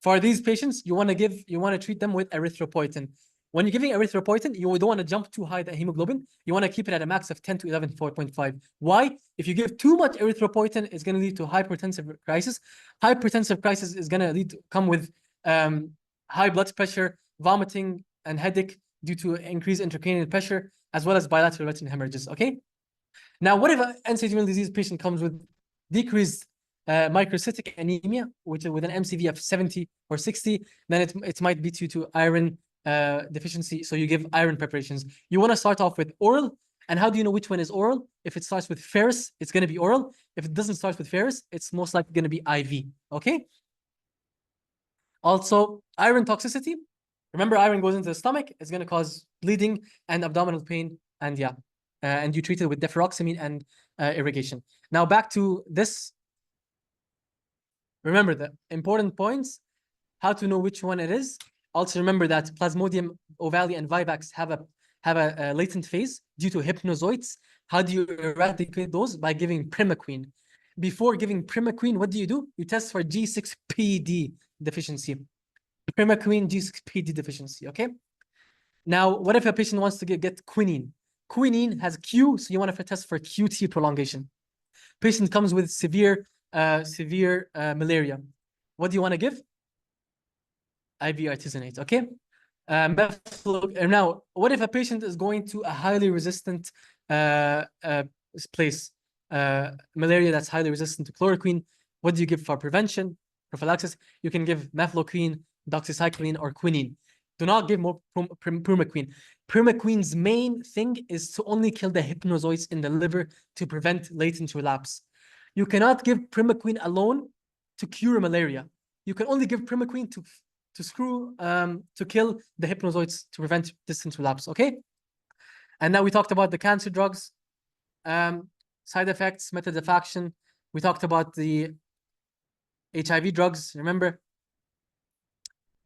For these patients, you want to treat them with erythropoietin. When you're giving erythropoietin, you don't want to jump too high the hemoglobin. You want to keep it at a max of 10 to 11.5. Why? If you give too much erythropoietin, it's going to lead to hypertensive crisis. Hypertensive crisis is going to come with high blood pressure, vomiting, and headache due to increased intracranial pressure, as well as bilateral retinal hemorrhages, okay? Now, what if an end-stage renal disease patient comes with decreased microcytic anemia, which with an MCV of 70 or 60, then it might be due to iron deficiency. So you give iron preparations. You want to start off with oral. And how do you know which one is oral? If it starts with ferrous, it's going to be oral. If it doesn't start with ferrous, it's most likely going to be IV. Okay. Also, iron toxicity. Remember, iron goes into the stomach. It's going to cause bleeding and abdominal pain. And yeah, and you treat it with deferoxamine and irrigation. Now back to this. Remember the important points, how to know which one it is. Also remember that Plasmodium ovale and Vivax have a latent phase due to hypnozoites. How do you eradicate those? By giving primaquine. Before giving primaquine, what do? You test for G6PD deficiency. Primaquine G6PD deficiency, okay? Now, what if a patient wants to get quinine? Quinine has Q, so you want to test for QT prolongation. Patient comes with severe malaria. What do you want to give? IV artesunate, okay? Now, what if a patient is going to a highly resistant place, malaria that's highly resistant to chloroquine? What do you give for prevention, prophylaxis? You can give mefloquine, doxycycline, or quinine. Do not give more primaquine. Primaquine's main thing is to only kill the hypnozoites in the liver to prevent latent relapse. You cannot give primaquine alone to cure malaria. You can only give primaquine to kill the hypnozoites to prevent distant relapse, okay? And now we talked about the cancer drugs, side effects, methods of action. We talked about the HIV drugs, remember?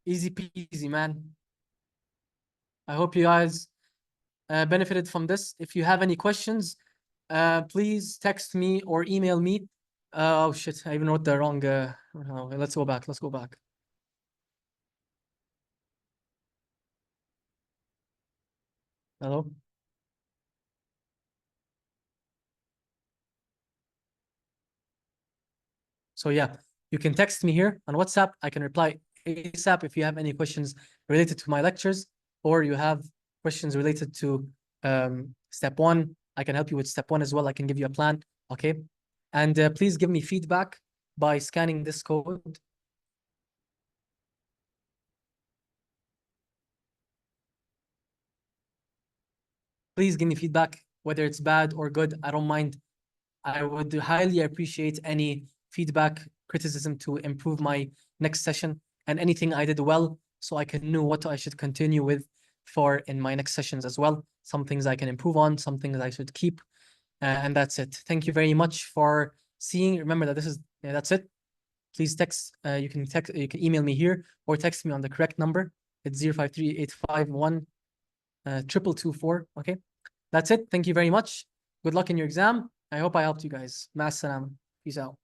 Easy peasy, man. I hope you guys benefited from this. If you have any questions, please text me or email me. Oh shit, I even wrote the wrong, let's go back. Hello? So yeah, you can text me here on WhatsApp. I can reply ASAP if you have any questions related to my lectures, or you have questions related to step 1. I can help you with step 1 as well. I can give you a plan, okay? And please give me feedback by scanning this code. Please give me feedback, whether it's bad or good. I don't mind. I would highly appreciate any feedback, criticism to improve my next session, and anything I did well so I can know what I should continue with for in my next sessions as well. Some things I can improve on, some things I should keep. And that's it. Thank you very much for seeing. Remember that that's it. Please you can email me here or text me on the correct number. It's 053-851 224. Okay. That's it. Thank you very much. Good luck in your exam. I hope I helped you guys. Maas salam. Peace out.